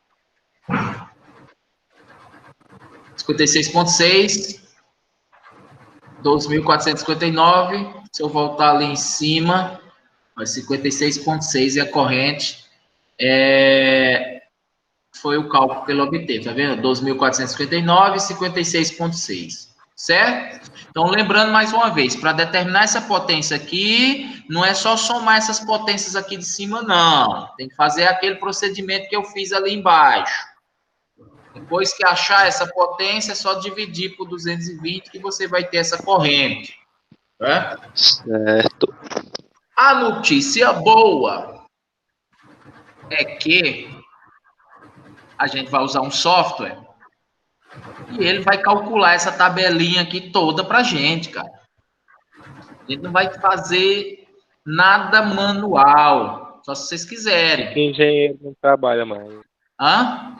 56,6, 2.459. Se eu voltar ali em cima, 56,6 é a corrente. Foi o cálculo que ele obteve, tá vendo? 2.459, 56,6. Certo? Então, lembrando mais uma vez, para determinar essa potência aqui, não é só somar essas potências aqui de cima, não. Tem que fazer aquele procedimento que eu fiz ali embaixo. Depois que achar essa potência, é só dividir por 220 que você vai ter essa corrente. Né? Certo. A notícia boa é que a gente vai usar um software e ele vai calcular essa tabelinha aqui toda pra gente, cara. A gente não vai fazer nada manual, só se vocês quiserem. Que engenheiro não trabalha mais. Hã?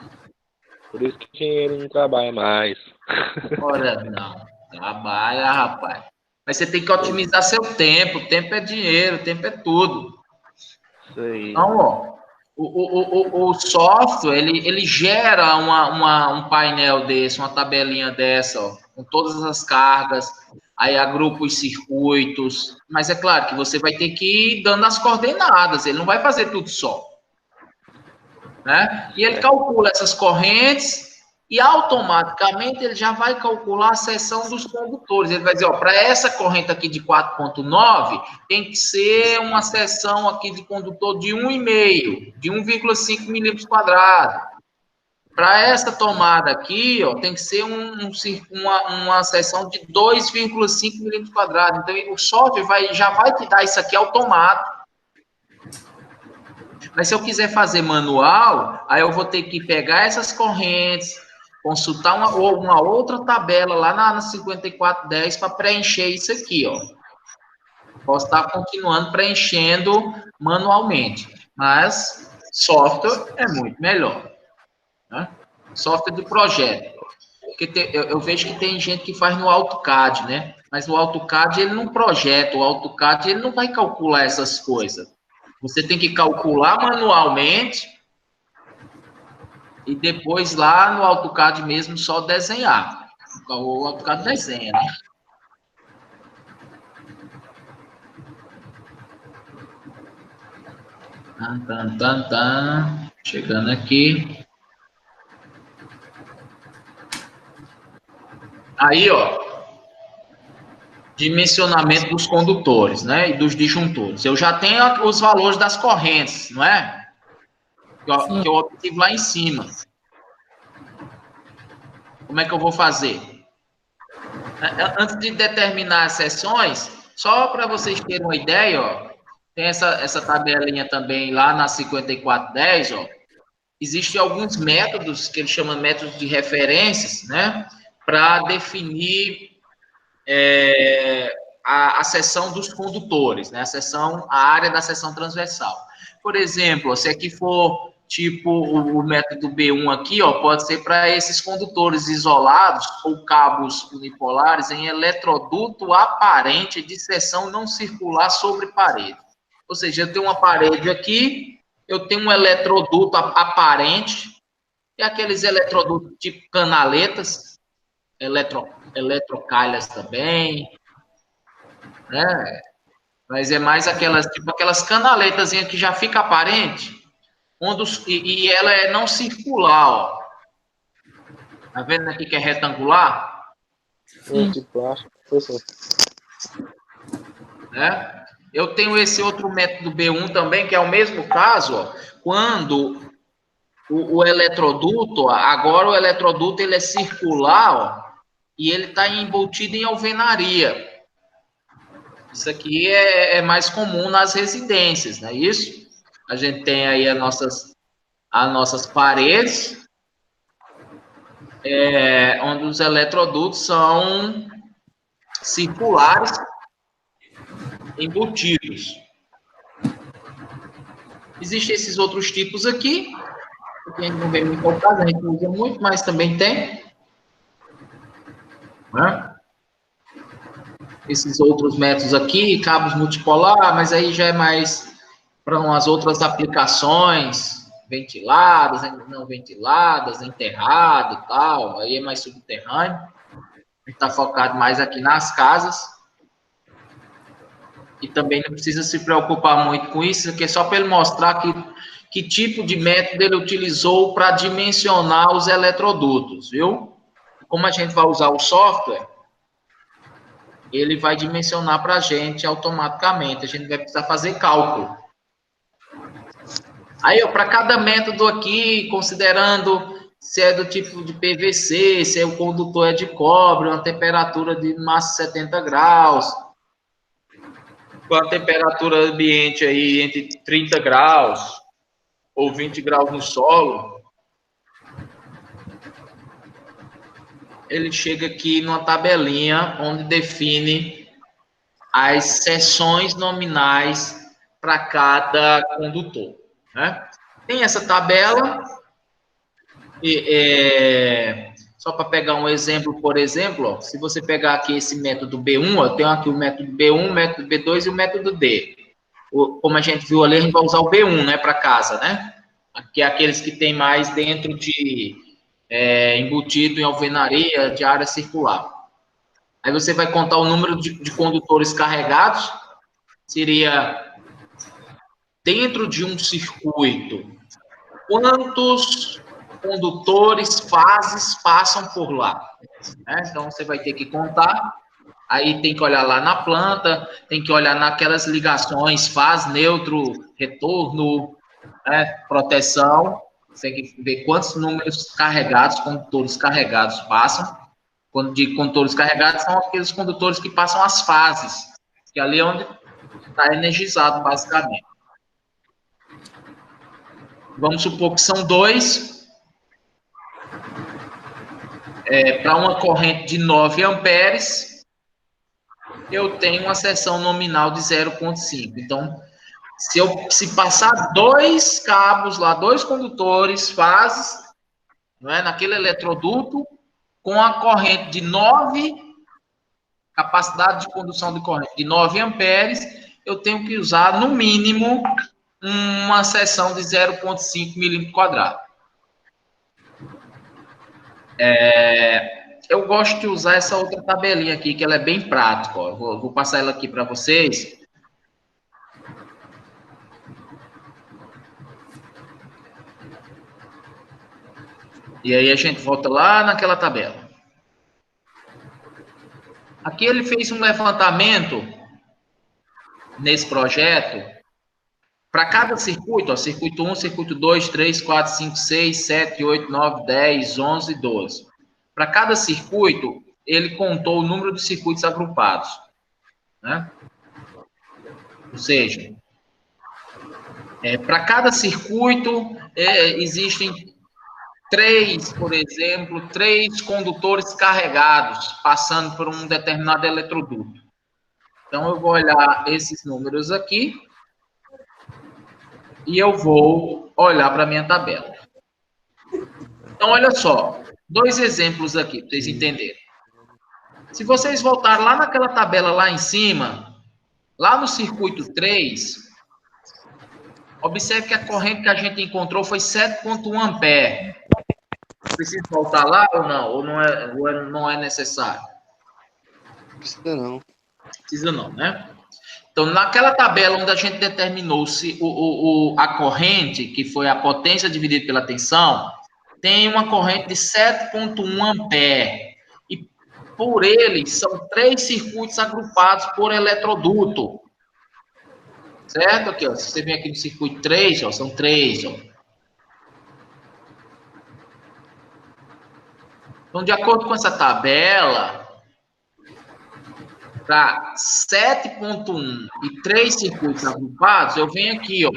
Por isso que engenheiro não trabalha mais. Ora, não. Trabalha, rapaz. Mas você tem que otimizar seu tempo. Tempo é dinheiro, tempo é tudo. Isso aí. Então, ó, o software, ele gera um painel desse, uma tabelinha dessa, ó, com todas as cargas, aí agrupa os circuitos, mas é claro que você vai ter que ir dando as coordenadas, ele não vai fazer tudo só. Né? E ele calcula essas correntes e automaticamente ele já vai calcular a seção dos condutores. Ele vai dizer, ó, para essa corrente aqui de 4,9, tem que ser uma seção aqui de condutor de 1,5, de 1,5 milímetros quadrados. Para essa tomada aqui, ó, tem que ser uma seção de 2,5 milímetros quadrados. Então, o software já vai te dar isso aqui automático. Mas se eu quiser fazer manual, aí eu vou ter que pegar essas correntes, consultar uma outra tabela lá na 5410 para preencher isso aqui, ó. Posso estar continuando preenchendo manualmente, mas software é muito melhor, né? Software de projeto. Porque eu vejo que tem gente que faz no AutoCAD, né? Mas o AutoCAD, ele não projeta, o AutoCAD, ele não vai calcular essas coisas. Você tem que calcular manualmente e depois lá no AutoCAD mesmo só desenhar. O AutoCAD desenha, né? Chegando aqui. Aí, ó. Dimensionamento dos condutores, né? E dos disjuntores. Eu já tenho os valores das correntes, não é? Que eu obtive lá em cima. Como é que eu vou fazer? Antes de determinar as seções, só para vocês terem uma ideia, ó, tem essa tabelinha também lá na 5410, ó. Existem alguns métodos que eles chamam de métodos de referências, né? Para definir a seção dos condutores, né? A área da seção transversal. Por exemplo, se aqui for tipo o método B1 aqui, ó, pode ser para esses condutores isolados ou cabos unipolares em eletroduto aparente de seção não circular sobre parede. Ou seja, eu tenho uma parede aqui, eu tenho um eletroduto aparente, e aqueles eletrodutos tipo canaletas, eletrocalhas também, né? Mas é mais aquelas canaletazinhas que já fica aparente, e ela é não circular, ó. Tá vendo aqui que é retangular? De plástico, professor. Né? Eu tenho esse outro método B1 também, que é o mesmo caso, ó, quando o eletroduto, agora o eletroduto ele é circular, ó, e ele está embutido em alvenaria. Isso aqui é mais comum nas residências, não é isso? A gente tem aí as nossas paredes, onde os eletrodutos são circulares, embutidos. Existem esses outros tipos aqui, que a gente não vê muito ao caso, a gente não usa muito, mas também tem. Né? Esses outros métodos aqui, cabos multipolar, mas aí já é mais para umas outras aplicações, ventiladas, não ventiladas, enterrado e tal, aí é mais subterrâneo. A gente está focado mais aqui nas casas. E também não precisa se preocupar muito com isso, aqui é só para ele mostrar que tipo de método ele utilizou para dimensionar os eletrodutos, viu? Como a gente vai usar o software, ele vai dimensionar para a gente automaticamente, a gente vai precisar fazer cálculo. Aí, para cada método aqui, considerando se é do tipo de PVC, se o condutor é de cobre, uma temperatura de máximo 70 graus, com a temperatura ambiente aí entre 30 graus ou 20 graus no solo, ele chega aqui numa tabelinha onde define as seções nominais para cada condutor, né? Tem essa tabela, só para pegar um exemplo, por exemplo, ó, se você pegar aqui esse método B1, ó, eu tenho aqui o método B1, o método B2 e o método D. Como a gente viu ali, a gente vai usar o B1, né, para casa, né? Que é aqueles que tem mais dentro de embutido em alvenaria de área circular. Aí você vai contar o número de condutores carregados, seria dentro de um circuito, quantos condutores, fases passam por lá, né? Então você vai ter que contar, aí tem que olhar lá na planta, tem que olhar naquelas ligações, fase, neutro, retorno, né? Proteção, você tem que ver quantos números carregados, condutores carregados passam. Quando digo condutores carregados, são aqueles condutores que passam as fases, que ali é onde está energizado, basicamente. Vamos supor que são 2. Para uma corrente de 9 amperes, eu tenho uma seção nominal de 0,5. Então, se passar 2 cabos lá, 2 condutores, fases, não é, naquele eletroduto, com a corrente de 9, capacidade de condução de corrente de 9 amperes, eu tenho que usar, no mínimo, uma seção de 0,5 milímetro quadrado. Eu gosto de usar essa outra tabelinha aqui, que ela é bem prática. Ó. Vou passar ela aqui para vocês. E aí a gente volta lá naquela tabela. Aqui ele fez um levantamento nesse projeto para cada circuito, ó, circuito 1, circuito 2, 3, 4, 5, 6, 7, 8, 9, 10, 11, 12. Para cada circuito, ele contou o número de circuitos agrupados, né? Ou seja, para cada circuito, existem 3, por exemplo, 3 condutores carregados passando por um determinado eletroduto. Então, eu vou olhar esses números aqui e eu vou olhar para a minha tabela. Então, olha só, 2 exemplos aqui, para vocês entenderem. Se vocês voltarem lá naquela tabela lá em cima, lá no circuito 3, observe que a corrente que a gente encontrou foi 7,1 ampere. Precisa voltar lá ou não? Ou não é necessário? Precisa não. Precisa não, né? Então, naquela tabela onde a gente determinou a corrente, que foi a potência dividida pela tensão, tem uma corrente de 7,1 ampere. E por ele, são 3 circuitos agrupados por eletroduto. Certo? Aqui, ó, se você vem aqui no circuito 3, ó, são 3, ó. Então, de acordo com essa tabela, para 7,1 e 3 circuitos agrupados, eu venho aqui, ó.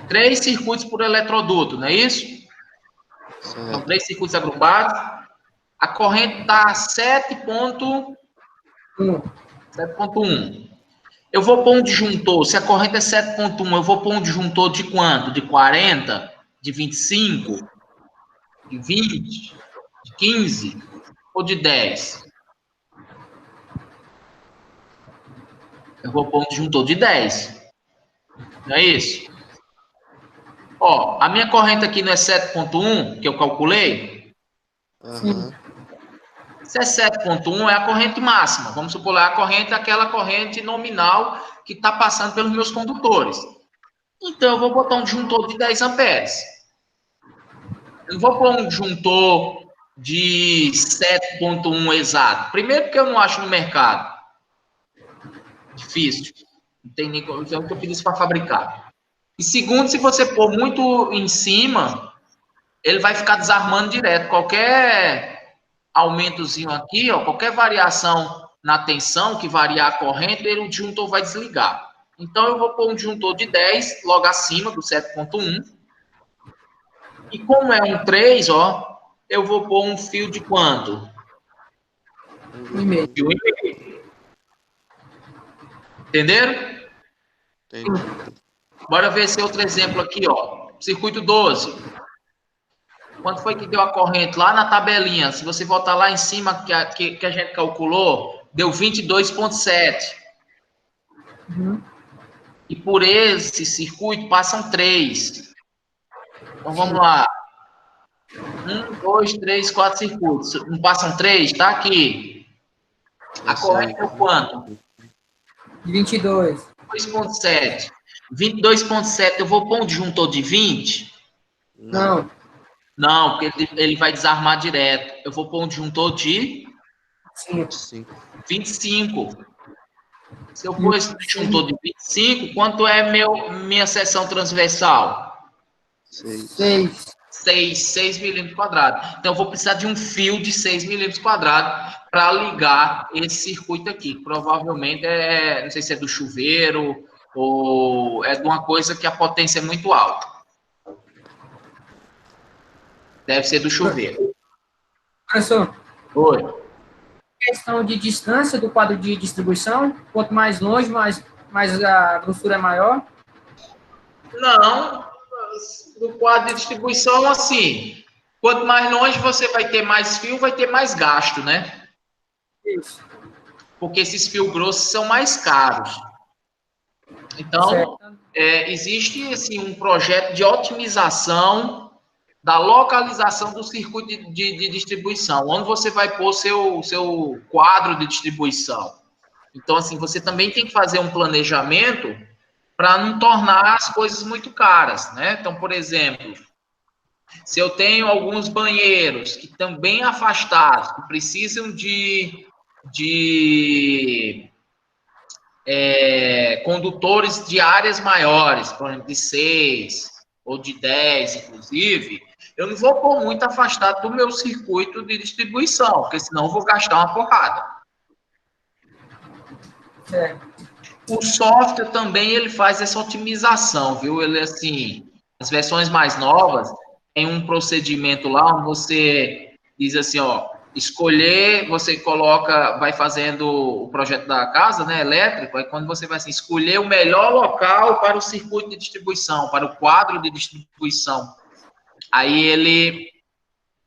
3 circuitos por eletroduto, não é isso? Certo. São 3 circuitos agrupados. A corrente está 7,1. Eu vou pôr um disjuntor. Se a corrente é 7,1, eu vou pôr um disjuntor de quanto? De 40? De 25? De 20? De 15? Ou de 10? Eu vou pôr um disjuntor de 10. Não é isso? Ó, a minha corrente aqui não é 7,1, que eu calculei? Uhum. Se é 7,1, é a corrente máxima. Vamos supor lá, a corrente é aquela corrente nominal que está passando pelos meus condutores. Então, eu vou botar um disjuntor de 10 amperes. Eu vou pôr um disjuntor de 7,1 exato. Primeiro, porque eu não acho no mercado. Difícil. Não tem nem como eu pedir isso para fabricar. E segundo, se você pôr muito em cima, ele vai ficar desarmando direto. Qualquer aumentozinho aqui, ó, qualquer variação na tensão que variar a corrente, o disjuntor vai desligar. Então, eu vou pôr um disjuntor de 10 logo acima do 7,1. E como é um 3, ó, eu vou pôr um fio de quanto? 1,5. De 1,5. Entenderam? Entendi. Bora ver esse outro exemplo aqui, ó. Circuito 12. Quanto foi que deu a corrente? Lá na tabelinha, se você voltar lá em cima que a gente calculou, deu 22,7. Uhum. E por esse circuito passam 3. Então vamos lá. 1, 2, 3, 4 circuitos. Não passam 3? Tá aqui. A corrente deu quanto? 22. 2,7. 22,7. Eu vou pôr um disjuntor de 20? Não. Não, porque ele vai desarmar direto. Eu vou pôr um disjuntor de 5. 25. Se eu pôr esse disjuntor de 25, quanto é minha seção transversal? 6. 6 milímetros quadrados. Então, eu vou precisar de um fio de 6 milímetros quadrados para ligar esse circuito aqui. Provavelmente não sei se é do chuveiro ou é de uma coisa que a potência é muito alta? Deve ser do chuveiro. Professor, Oi. questão de distância do quadro de distribuição, quanto mais longe, mais a grossura é maior. Não, do quadro de distribuição, assim, quanto mais longe você vai ter mais fio, vai ter mais gasto, né? Isso. Porque esses fios grossos são mais caros. Então, existe, assim, um projeto de otimização da localização do circuito de distribuição, onde você vai pôr seu quadro de distribuição. Então, assim, você também tem que fazer um planejamento para não tornar as coisas muito caras, né? Então, por exemplo, se eu tenho alguns banheiros que estão bem afastados, que precisam de condutores de áreas maiores, por exemplo, de 6 ou de 10, inclusive, eu não vou pôr muito afastado do meu circuito de distribuição, porque senão eu vou gastar uma porrada. O software também ele faz essa otimização, viu? Ele, assim, as versões mais novas, tem um procedimento lá onde você diz assim, ó, escolher, você coloca, vai fazendo o projeto da casa, né, elétrico, aí quando você vai assim, escolher o melhor local para o circuito de distribuição, para o quadro de distribuição. Aí ele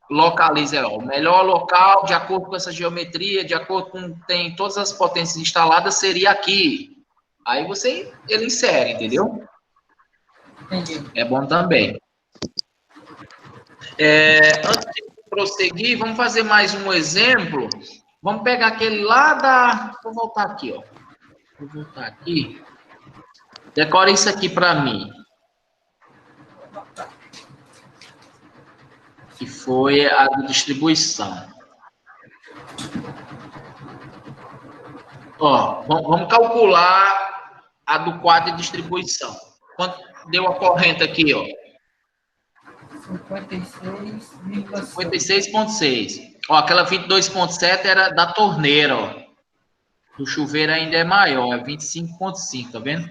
localiza, ó, o melhor local, de acordo com essa geometria, de acordo com tem todas as potências instaladas, seria aqui. Aí ele insere, entendeu? Entendi. É bom também. Antes de prosseguir, vamos fazer mais um exemplo. Vamos pegar aquele lá da... Vou voltar aqui, ó. Vou voltar aqui. Decora isso aqui para mim. Que foi a de distribuição. Ó, vamos calcular a do quadro de distribuição. Quanto deu a corrente aqui, ó? 56,6. Ó, aquela 22,7 era da torneira, ó. Do chuveiro ainda é maior, é 25,5, tá vendo?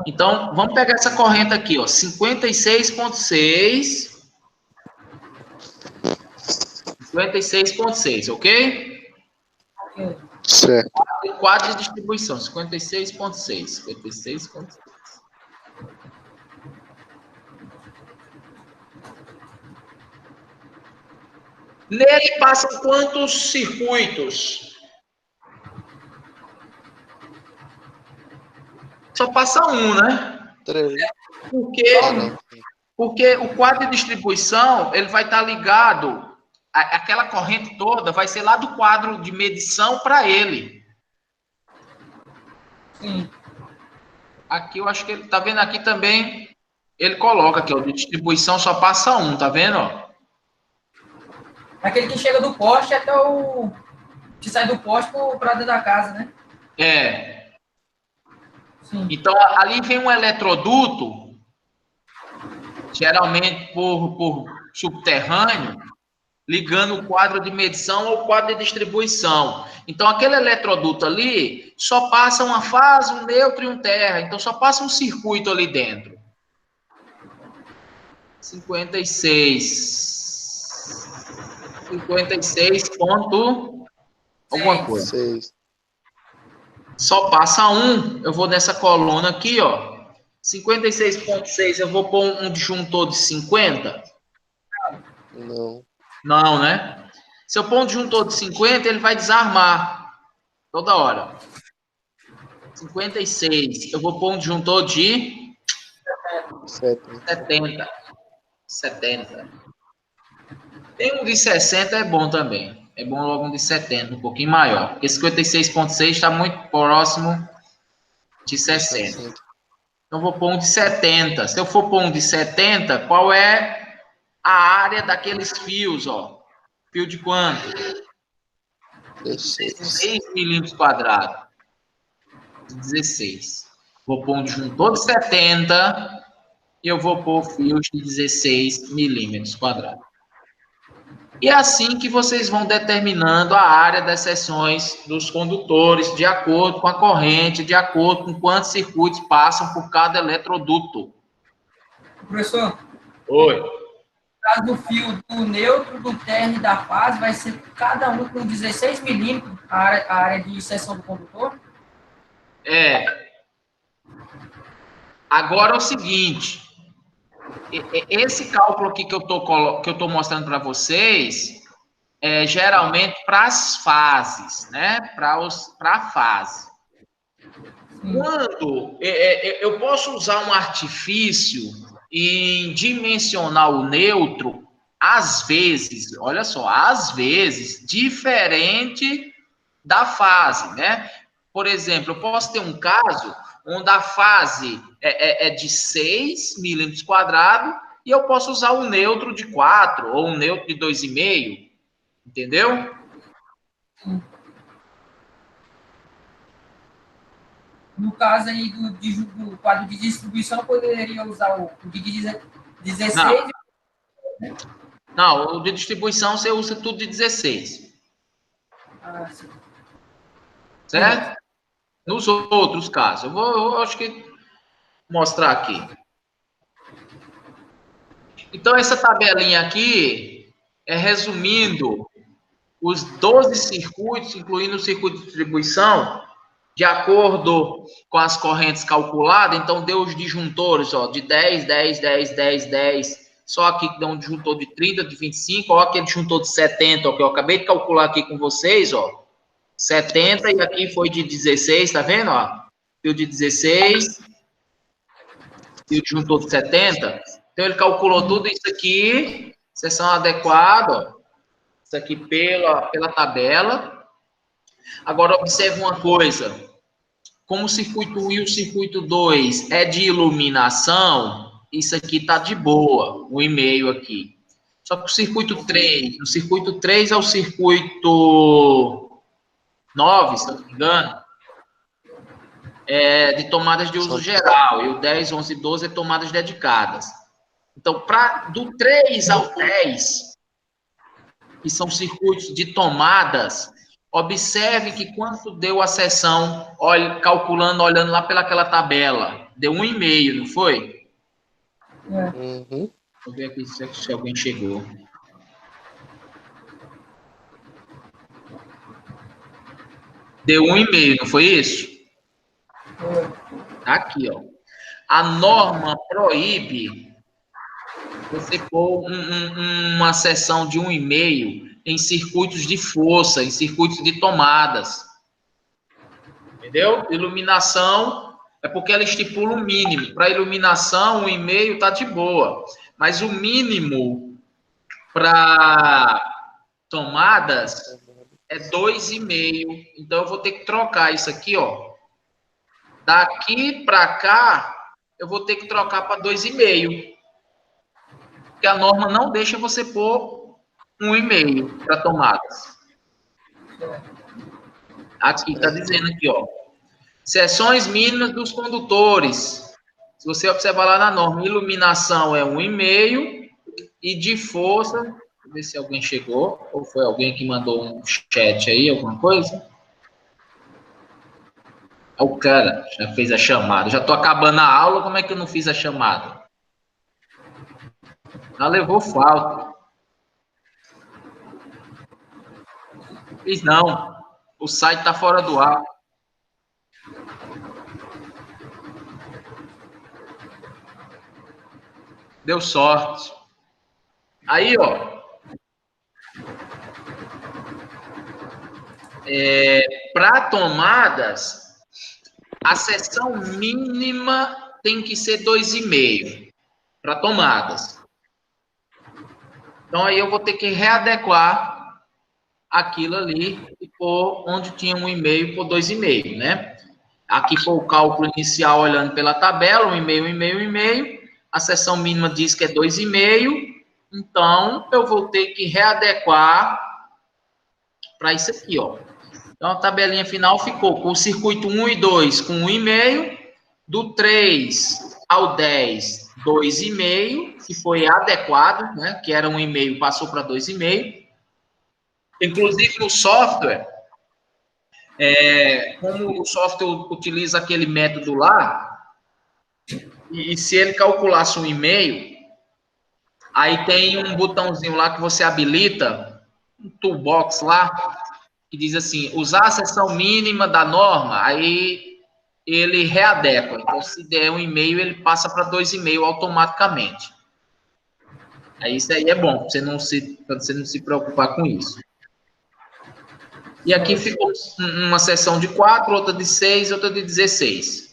Então, vamos pegar essa corrente aqui, ó. 56,6. 56,6, ok? Certo. Quadro de distribuição, 56,6. 56,6. Nele passam quantos circuitos? Só passa um, né? 3. Porque o quadro de distribuição, ele vai estar ligado, aquela corrente toda vai ser lá do quadro de medição para ele. Sim. Aqui eu acho que ele, tá vendo aqui também, ele coloca aqui, ó, de distribuição só passa um, tá vendo, ó? Aquele que chega do poste até o... que sai do poste para dentro da casa, né? É. Sim. Então, ali vem um eletroduto, geralmente por subterrâneo, ligando o quadro de medição ao quadro de distribuição. Então, aquele eletroduto ali só passa uma fase, um neutro e um terra. Então, só passa um circuito ali dentro. 56 ponto alguma coisa. 6. Só passa um, eu vou nessa coluna aqui, ó. 56,6, eu vou pôr um disjuntor de 50? Não. Não, né? Se eu pôr um disjuntor de 50, ele vai desarmar toda hora. 56, eu vou pôr um disjuntor de 70. 70. Tem um de 60, é bom também. É bom logo um de 70, um pouquinho maior. Porque 56,6 está muito próximo de 60. Então, vou pôr um de 70. Se eu for pôr um de 70, qual é a área daqueles fios, ó? Fio de quanto? 16 milímetros quadrados. 16. Vou pôr um disjuntor de 70 e eu vou pôr fios de 16 milímetros quadrados. E é assim que vocês vão determinando a área das seções dos condutores, de acordo com a corrente, de acordo com quantos circuitos passam por cada eletroduto. Professor, Oi. no caso do fio do neutro, do término e da fase, vai ser cada um com 16 milímetros a área de seção do condutor? Agora é o seguinte, esse cálculo aqui que eu tô mostrando para vocês é geralmente para as fases, né? Para a fase. Quando eu posso usar um artifício em dimensionar o neutro, às vezes, olha só, às vezes, diferente da fase, né? Por exemplo, eu posso ter um caso onde a fase é de 6 milímetros quadrados e eu posso usar um neutro de 4 ou um neutro de 2,5, entendeu? No caso aí do quadro de distribuição, eu poderia usar o de 16. Não, o de distribuição você usa tudo de 16. Ah, sim. Certo? Nos outros casos. Eu acho que mostrar aqui. Então, essa tabelinha aqui é resumindo os 12 circuitos, incluindo o circuito de distribuição, de acordo com as correntes calculadas. Então, deu os disjuntores, ó, de 10, 10, 10, 10, 10. Só aqui que dá um disjuntor de 30, de 25. Ó, aquele disjuntor de 70, ó, que eu acabei de calcular aqui com vocês, ó. 70, e aqui foi de 16, tá vendo, ó? Fio de 16, e o disjuntor de 70. Então, ele calculou tudo isso aqui, seção adequada, ó. Isso aqui pela tabela. Agora, observe uma coisa. Como o circuito 1 e o circuito 2 é de iluminação, isso aqui tá de boa, 1,5 aqui. Só que o circuito 3 é o circuito 9, se eu não me engano, de tomadas de uso geral, e o 10, 11 e 12 é tomadas dedicadas. Então, do 3 ao 10, que são circuitos de tomadas, observe que quanto deu a seção, calculando, olhando lá pelaquela tabela, deu 1,5, não foi? Uhum. Deixa eu ver aqui se alguém chegou. Deu 1,5, não foi isso? Aqui, ó. A norma proíbe você pôr uma seção de 1,5 em circuitos de força, em circuitos de tomadas. Entendeu? Iluminação é porque ela estipula o mínimo. Para iluminação, 1,5 está de boa. Mas o mínimo para tomadas é 2,5. Então, eu vou ter que trocar isso aqui, ó. Daqui para cá, eu vou ter que trocar para 2,5. Porque a norma não deixa você pôr 1,5 para tomadas. Aqui, está dizendo aqui, ó. Seções mínimas dos condutores. Se você observar lá na norma, iluminação é 1,5 e de força, deixa eu ver se alguém chegou, ou foi alguém que mandou um chat aí, alguma coisa. O cara já fez a chamada. Já estou acabando a aula, como é que eu não fiz a chamada? Já levou falta. Fiz não. O site está fora do ar. Deu sorte. Aí, ó. Para tomadas, a seção mínima tem que ser 2,5 para tomadas. Então, aí eu vou ter que readequar aquilo ali e pôr onde tinha 1,5 por 2,5, né? Aqui foi o cálculo inicial olhando pela tabela, 1,5, 1,5, 1,5. A seção mínima diz que é 2,5. Então, eu vou ter que readequar para isso aqui, ó. Então, a tabelinha final ficou com o circuito 1 e 2 com 1,5. Do 3 ao 10, 2,5, que foi adequado, né? Que era 1,5, passou para 2,5. Inclusive no software, como o software utiliza aquele método lá, e se ele calculasse um e-mail, aí tem um botãozinho lá que você habilita, um toolbox lá, que diz assim, usar a seção mínima da norma, aí ele readequa. Então, se der um e-mail, ele passa para 2 e-mails automaticamente. Aí isso aí é bom, para você não se preocupar com isso. E aqui ficou uma seção de 4, outra de 6, outra de 16.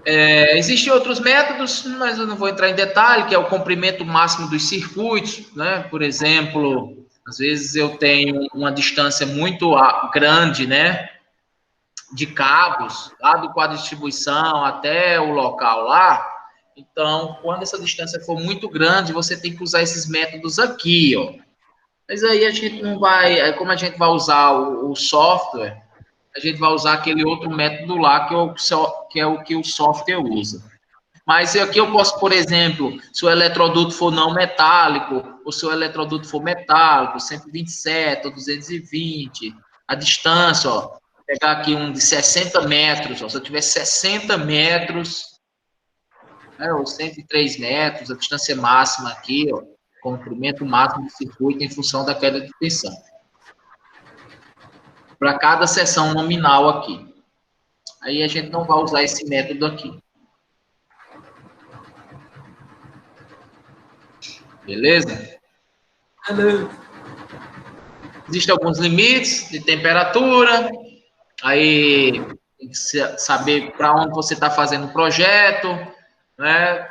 Existem outros métodos, mas eu não vou entrar em detalhe, que é o comprimento máximo dos circuitos, né? Por exemplo, às vezes eu tenho uma distância muito grande, né? De cabos, lá do quadro de distribuição até o local lá. Então, quando essa distância for muito grande, você tem que usar esses métodos aqui, ó. Mas aí a gente não vai, como a gente vai usar o software, a gente vai usar aquele outro método lá, que é o que o software usa. Mas aqui eu posso, por exemplo, se o eletroduto for não metálico, ou se o eletroduto for metálico, 127 ou 220, a distância, ó, pegar aqui um de 60 metros, ó, se eu tiver 60 metros, né, ou 103 metros, a distância máxima aqui, ó, comprimento máximo do circuito em função da queda de tensão. Para cada seção nominal aqui. Aí a gente não vai usar esse método aqui. Beleza? Beleza. Existem alguns limites de temperatura. Aí tem que saber para onde você está fazendo o projeto, né?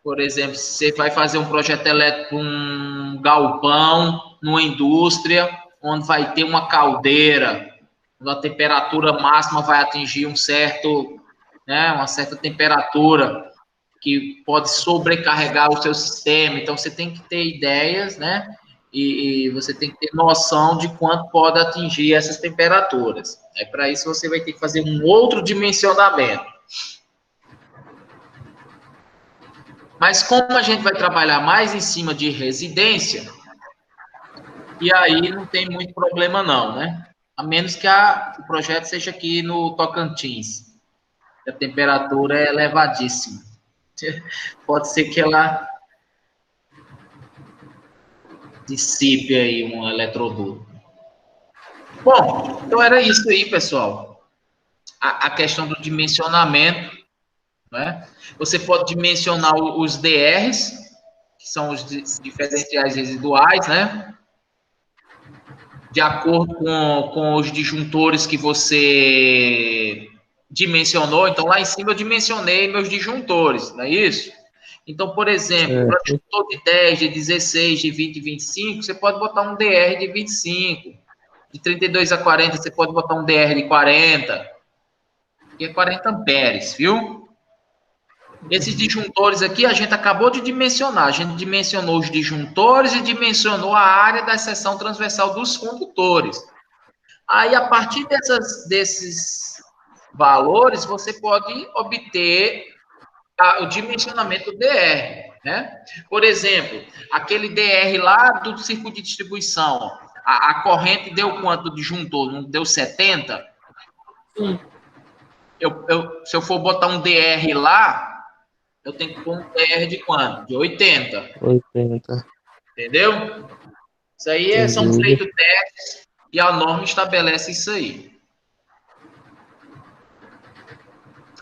Por exemplo, se você vai fazer um projeto elétrico, um galpão, numa indústria, onde vai ter uma caldeira, onde a temperatura máxima vai atingir uma certa temperatura que pode sobrecarregar o seu sistema. Então, você tem que ter ideias, né? E você tem que ter noção de quanto pode atingir essas temperaturas. Para isso, você vai ter que fazer um outro dimensionamento. Mas como a gente vai trabalhar mais em cima de residência, e aí não tem muito problema não, né? A menos que o projeto seja aqui no Tocantins. A temperatura é elevadíssima. Pode ser que ela dissipe aí um eletroduto. Bom, então era isso aí, pessoal. A questão do dimensionamento, né? Você pode dimensionar os DRs, que são os diferenciais residuais, né? De acordo com os disjuntores que você dimensionou. Então, lá em cima eu dimensionei meus disjuntores, não é isso? Então, por exemplo, para disjuntor de 10, de 16, de 20 e 25, você pode botar um DR de 25. De 32 a 40, você pode botar um DR de 40. E é 40 amperes, viu? Esses disjuntores aqui, a gente acabou de dimensionar. A gente dimensionou os disjuntores e dimensionou a área da seção transversal dos condutores. Aí, a partir desses valores, você pode obter o dimensionamento do DR, né? Por exemplo, aquele DR lá do circuito de distribuição, a corrente deu quanto disjuntor? Não deu 70? Sim. Se eu for botar um DR lá, eu tenho que pôr um DR de quanto? De 80. 80. Entendeu? Isso aí são feitos testes e a norma estabelece isso aí.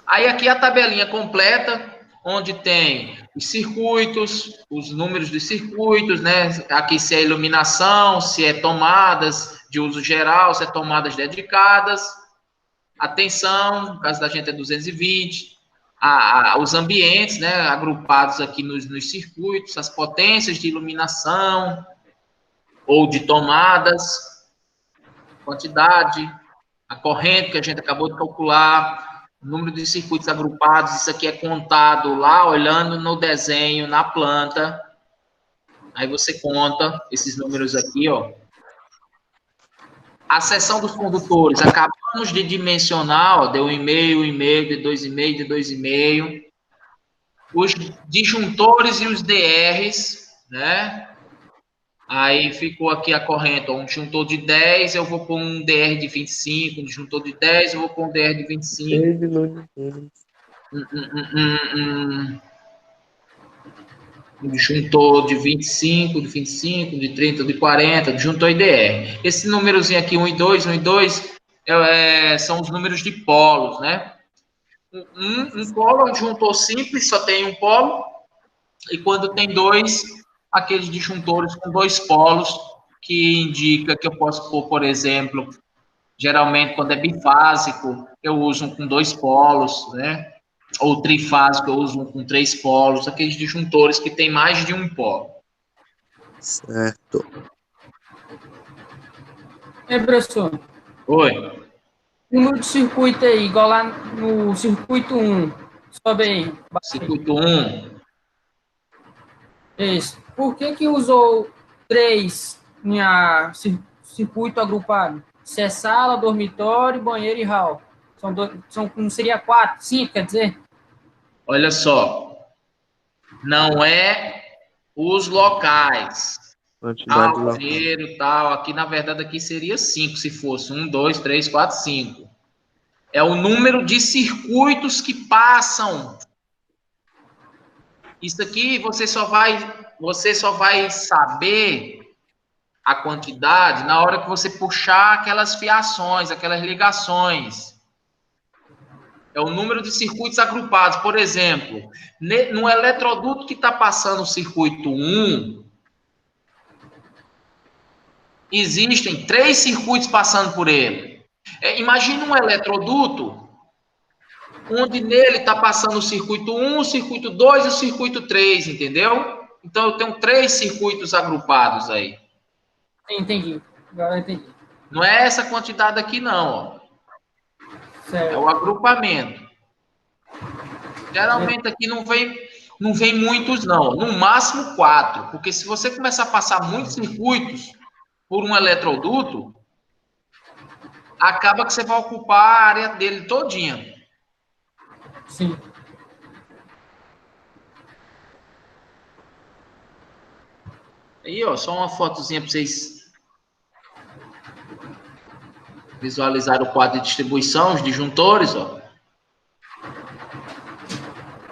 Aí aqui a tabelinha completa, onde tem os circuitos, os números dos circuitos, né? Aqui se é iluminação, se é tomadas de uso geral, se é tomadas dedicadas. A tensão, no caso da gente é 220. Os ambientes, né, agrupados aqui nos circuitos, as potências de iluminação ou de tomadas, quantidade, a corrente que a gente acabou de calcular, o número de circuitos agrupados, isso aqui é contado lá, olhando no desenho, na planta. Aí você conta esses números aqui, ó. A seção dos condutores, acabamos de dimensionar, ó, deu 1,5, de 2,5, de 2,5. Os disjuntores e os DRs, né? Aí ficou aqui a corrente, ó, um disjuntor de 10, eu vou pôr um DR de 25, um disjuntor de 10, eu vou pôr um DR de 25. Um disjuntor de 25, de 25, de 30, de 40, disjuntor IDR. Esse númerozinho aqui, 1 e 2, 1 e 2, são os números de polos, né? Um polo é um disjuntor simples, só tem um polo, e quando tem dois, aqueles disjuntores com dois polos, que indica que eu posso pôr, por exemplo, geralmente quando é bifásico, eu uso um com dois polos, né? Ou trifásico, eu uso um com três polos, aqueles disjuntores que tem mais de um polo. Certo. Professor, Oi. número de circuito aí, igual lá no circuito 1. Sobe aí. Circuito 1. Isso. Por que usou 3 em circuito agrupado? Se é sala, dormitório, banheiro e hall. Não seria 4, 5, quer dizer? Olha só. Não é os locais. Quantidade de locais. Banheiro e tal. Aqui, na verdade, aqui seria 5, se fosse 1, 2, 3, 4, 5. É o número de circuitos que passam. Isso aqui você só vai saber a quantidade na hora que você puxar aquelas fiações, aquelas ligações. É o número de circuitos agrupados. Por exemplo, no eletroduto que está passando o circuito 1, existem 3 circuitos passando por ele. Imagina um eletroduto onde nele está passando o circuito 1, o circuito 2 e o circuito 3, entendeu? Então, eu tenho 3 circuitos agrupados aí. Entendi. Agora eu entendi. Não é essa quantidade aqui, não. Ó. Certo. É o agrupamento. Geralmente aqui não vem muitos, não. No máximo 4. Porque se você começar a passar muitos circuitos por um eletroduto, acaba que você vai ocupar a área dele todinha. Sim. Aí, ó, só uma fotozinha para vocês visualizarem o quadro de distribuição, os disjuntores, ó.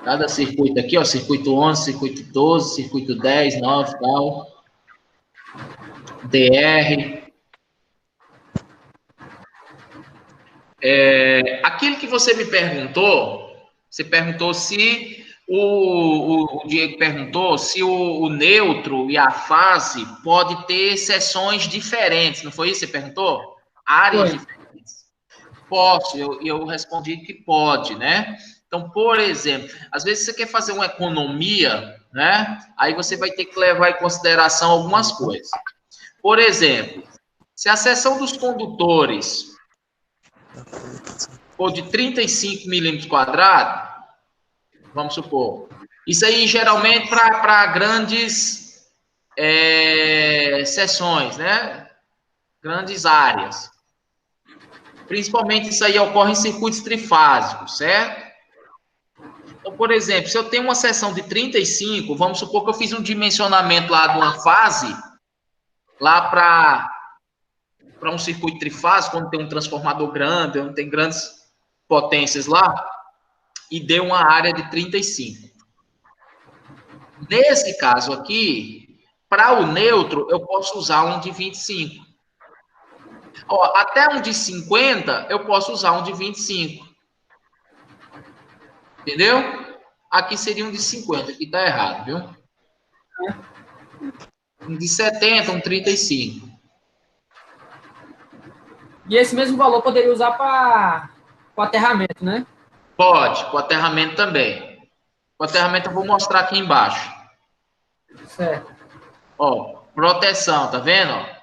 Cada circuito aqui, ó, circuito 11, circuito 12, circuito 10, 9, tal. DR. Aquilo que você me perguntou, você perguntou se o Diego perguntou se o neutro e a fase pode ter seções diferentes, não foi isso que você perguntou? Áreas diferentes. Posso, eu respondi que pode, né? Então, por exemplo, às vezes você quer fazer uma economia, né? Aí você vai ter que levar em consideração algumas coisas. Por exemplo, se a seção dos condutores for de 35 milímetros quadrados, vamos supor, isso aí geralmente para grandes seções, né? Grandes áreas. Principalmente isso aí ocorre em circuitos trifásicos, certo? Então, por exemplo, se eu tenho uma seção de 35, vamos supor que eu fiz um dimensionamento lá de uma fase, lá para um circuito trifásico, onde tem um transformador grande, onde tem grandes potências lá, e deu uma área de 35. Nesse caso aqui, para o neutro, eu posso usar um de 25. Ó, até um de 50, eu posso usar um de 25. Entendeu? Aqui seria um de 50, aqui tá errado, viu? Um de 70, um 35. E esse mesmo valor poderia usar para o aterramento, né? Pode, com aterramento também. Com aterramento eu vou mostrar aqui embaixo. Certo. Ó, proteção, tá vendo?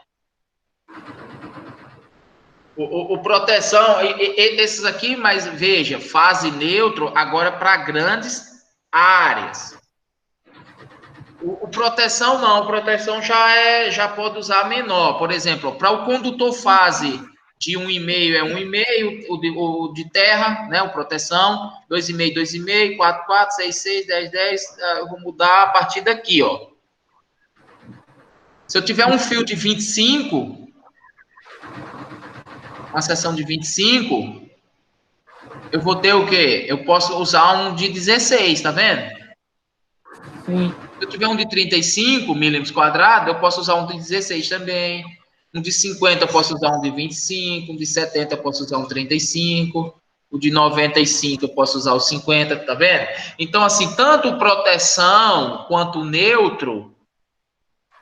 O proteção, esses aqui, mas veja, fase neutro agora para grandes áreas. O proteção não, o proteção já pode usar menor. Por exemplo, para o condutor fase de 1,5 é 1,5, o de terra, né, o proteção, 2,5, 2,5, 4, 4, 6, 6, 10, 10, eu vou mudar a partir daqui, ó. Se eu tiver um fio de 25, uma seção de 25, eu vou ter o quê? Eu posso usar um de 16, tá vendo? Sim. Se eu tiver um de 35 milímetros quadrados, eu posso usar um de 16 também. Um de 50 eu posso usar um de 25, um de 70 eu posso usar um 35, o de 95 eu posso usar o 50, tá vendo? Então, assim, tanto proteção quanto neutro,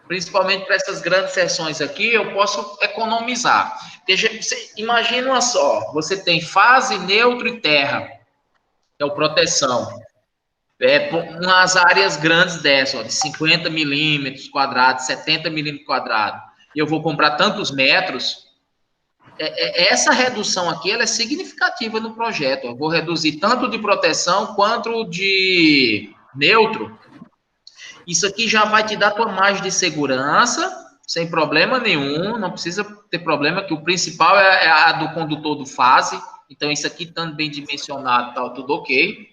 principalmente para essas grandes seções aqui, eu posso economizar. Você imagina só, você tem fase, neutro e terra, que é o proteção. Umas áreas grandes dessas, ó, de 50 milímetros quadrados, 70 milímetros quadrados, e eu vou comprar tantos metros, essa redução aqui ela é significativa no projeto. Eu vou reduzir tanto de proteção quanto de neutro. Isso aqui já vai te dar tua margem de segurança, sem problema nenhum, não precisa ter problema, que o principal é a do condutor do fase, então isso aqui estando bem dimensionado, tal, tudo ok.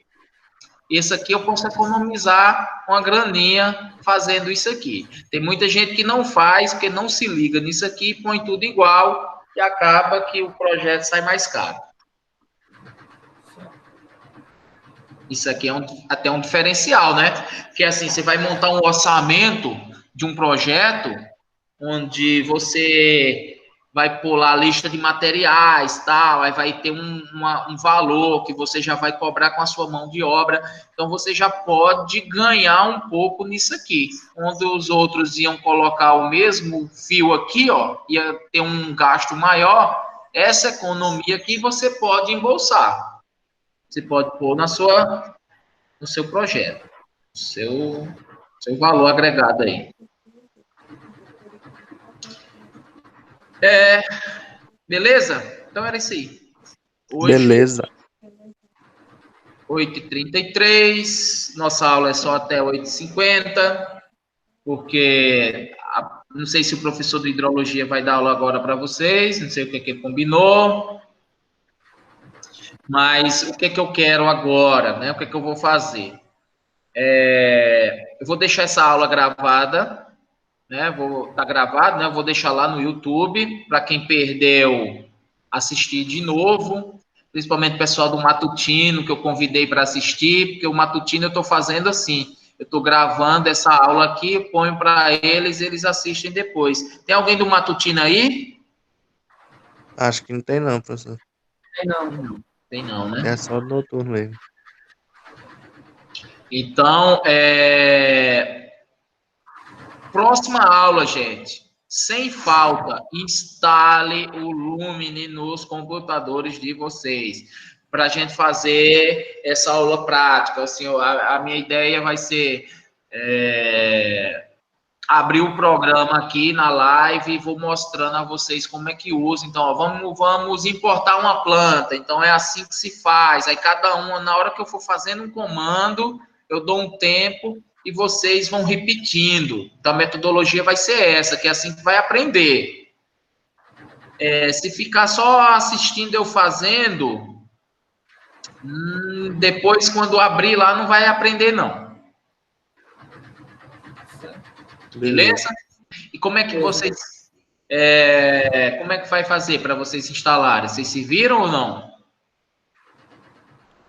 Esse aqui eu posso economizar uma graninha fazendo isso aqui. Tem muita gente que não faz, porque não se liga nisso aqui, põe tudo igual e acaba que o projeto sai mais caro. Isso aqui é até um diferencial, né? Porque assim, você vai montar um orçamento de um projeto onde você vai pôr lá a lista de materiais, tal, aí vai ter um valor que você já vai cobrar com a sua mão de obra, então você já pode ganhar um pouco nisso aqui, onde os outros iam colocar o mesmo fio aqui, ó, ia ter um gasto maior, essa economia aqui você pode embolsar, você pode pôr no seu projeto, seu valor agregado aí. Beleza? Então era isso aí. Hoje, Beleza. 8h33, nossa aula é só até 8h50, porque não sei se o professor de hidrologia vai dar aula agora para vocês, não sei o que ele combinou, mas o que eu quero agora, né? O que eu vou fazer? Eu vou deixar essa aula gravada, né? Tá gravado, né? Eu vou deixar lá no YouTube para quem perdeu assistir de novo, principalmente o pessoal do matutino que eu convidei para assistir, porque o matutino eu estou fazendo assim, eu estou gravando essa aula aqui, ponho para eles assistem depois. Tem alguém do matutino aí? Acho que não tem não, professor. Tem não, né? É só do noturno mesmo. Então, próxima aula, gente, sem falta, instale o Lumine nos computadores de vocês, para a gente fazer essa aula prática. Assim, a minha ideia vai ser abrir o programa aqui na live e vou mostrando a vocês como é que usa. Então, ó, vamos importar uma planta. Então, é assim que se faz. Aí, cada um, na hora que eu for fazendo um comando, eu dou um tempo e vocês vão repetindo. Então, a metodologia vai ser essa, que é assim que vai aprender. Se ficar só assistindo eu fazendo, depois, quando abrir lá, não vai aprender, não. Beleza? E como é que vocês... como é que vai fazer para vocês instalarem? Vocês se viram ou não?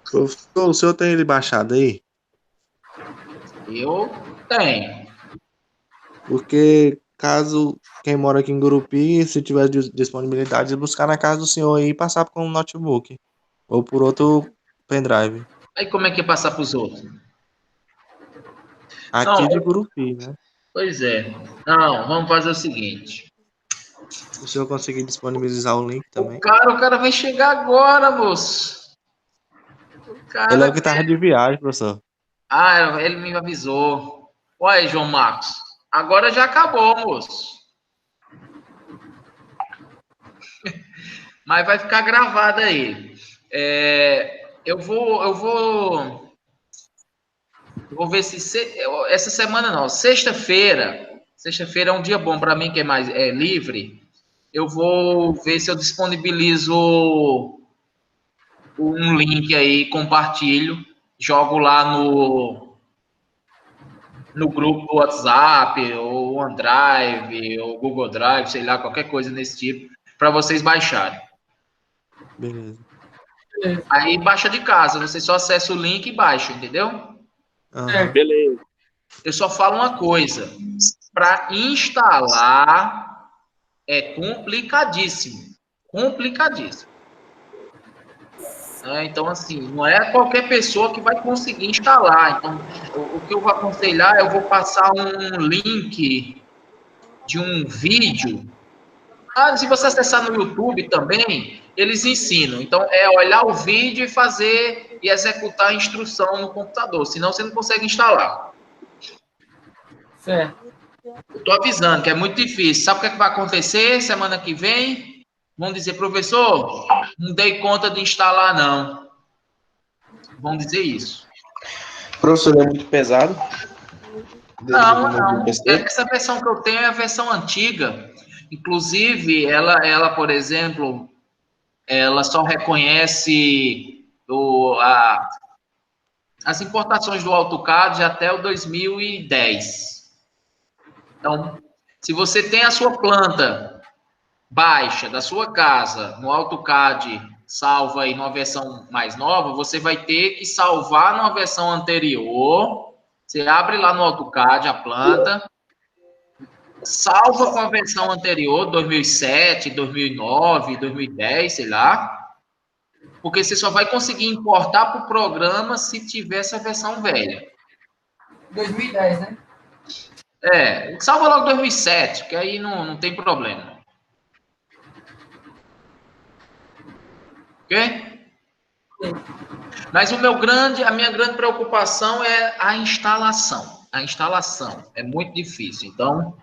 Professor, o senhor tem ele baixado aí? Eu tenho. Porque caso quem mora aqui em Gurupi, se tiver disponibilidade de buscar na casa do senhor aí e passar com um notebook. Ou por outro pendrive. Aí como é que é passar para os outros? Aqui Não, de Gurupi, né? pois é. Não, vamos fazer o seguinte. Se o senhor conseguir disponibilizar o link também. O cara vai chegar agora, moço. Ele é o que tava de viagem, professor. Ah, ele me avisou. Olha aí, João Marcos. Agora já acabou, moço. Mas vai ficar gravado aí. Eu vou ver se essa semana não. Sexta-feira é um dia bom para mim, que é mais livre. Eu vou ver se eu disponibilizo um link aí, compartilho, jogo lá no grupo do WhatsApp, ou OneDrive, ou Google Drive, sei lá, qualquer coisa desse tipo, para vocês baixarem. Beleza. Aí baixa de casa, você só acessa o link e baixa, entendeu? Aham. Beleza. Eu só falo uma coisa, para instalar é complicadíssimo, complicadíssimo. Então, assim, não é qualquer pessoa que vai conseguir instalar. Então, o que eu vou aconselhar, eu vou passar um link de um vídeo. Se você acessar no YouTube também, eles ensinam. Então, é olhar o vídeo e fazer e executar a instrução no computador, senão você não consegue instalar. Certo. Eu tô avisando que é muito difícil. Sabe o que é que vai acontecer semana que vem? Vão dizer, professor, não dei conta de instalar, não. Vão dizer isso. Professor, é muito pesado? Não. PC? Essa versão que eu tenho é a versão antiga. Inclusive, ela por exemplo, ela só reconhece as importações do AutoCAD até o 2010. Então, se você tem a sua planta baixa da sua casa no AutoCAD, salva aí numa versão mais nova, você vai ter que salvar numa versão anterior. Você abre lá no AutoCAD a planta, salva com a versão anterior, 2007, 2009, 2010, sei lá, porque você só vai conseguir importar para o programa se tiver essa versão velha. 2010, né? Salva logo 2007, que aí não tem problema. Ok? Mas a minha grande preocupação é a instalação. A instalação é muito difícil. Então,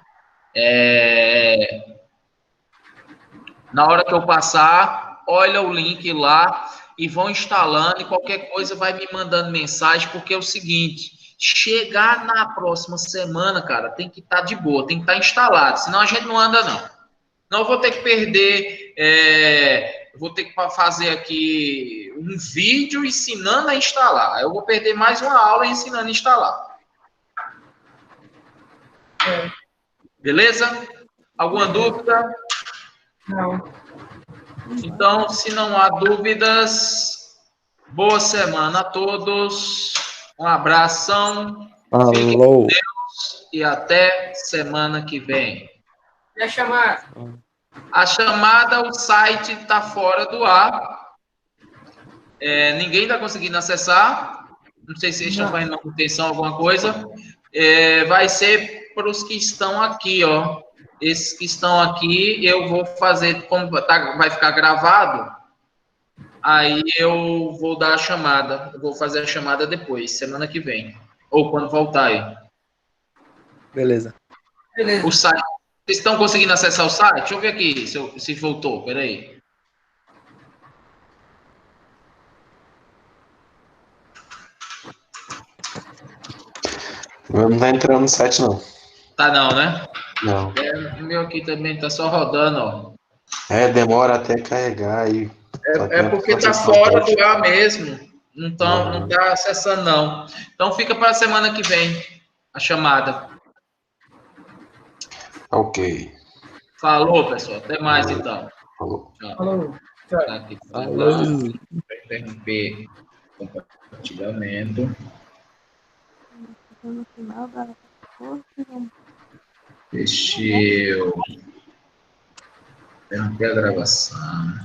na hora que eu passar, olha o link lá e vão instalando e qualquer coisa vai me mandando mensagem, porque é o seguinte, chegar na próxima semana, cara, tem que estar de boa, tem que estar instalado, senão a gente não anda, não. Não, eu vou ter que perder, vou ter que fazer aqui um vídeo ensinando a instalar. Eu vou perder mais uma aula ensinando a instalar. Beleza? Alguma dúvida? Não. Então, se não há dúvidas, boa semana a todos. Um abração. Fiquem com Alô. Deus e até semana que vem. E a chamada? A chamada, o site está fora do ar. Ninguém está conseguindo acessar. Não sei se eles estão fazendo manutenção, alguma coisa. Vai ser para os que estão aqui, ó. Esses que estão aqui, eu vou fazer, como vai ficar gravado, aí eu vou dar a chamada. Eu vou fazer a chamada depois, semana que vem. Ou quando voltar aí. Beleza. Beleza. O site. Vocês estão conseguindo acessar o site? Deixa eu ver aqui se voltou. Peraí. Não tá entrando no site, não. Tá não, né? Não. O meu aqui também tá só rodando, ó. Demora até carregar aí. Porque tá fora do ar mesmo. Não tá acessando, não. Então fica para a semana que vem a chamada. Ok. Falou, pessoal. Até mais, então. Falou. Tchau. Falou. Tá aqui, Alô. interromper compartilhamento. No final da Deixa eu interromper a gravação.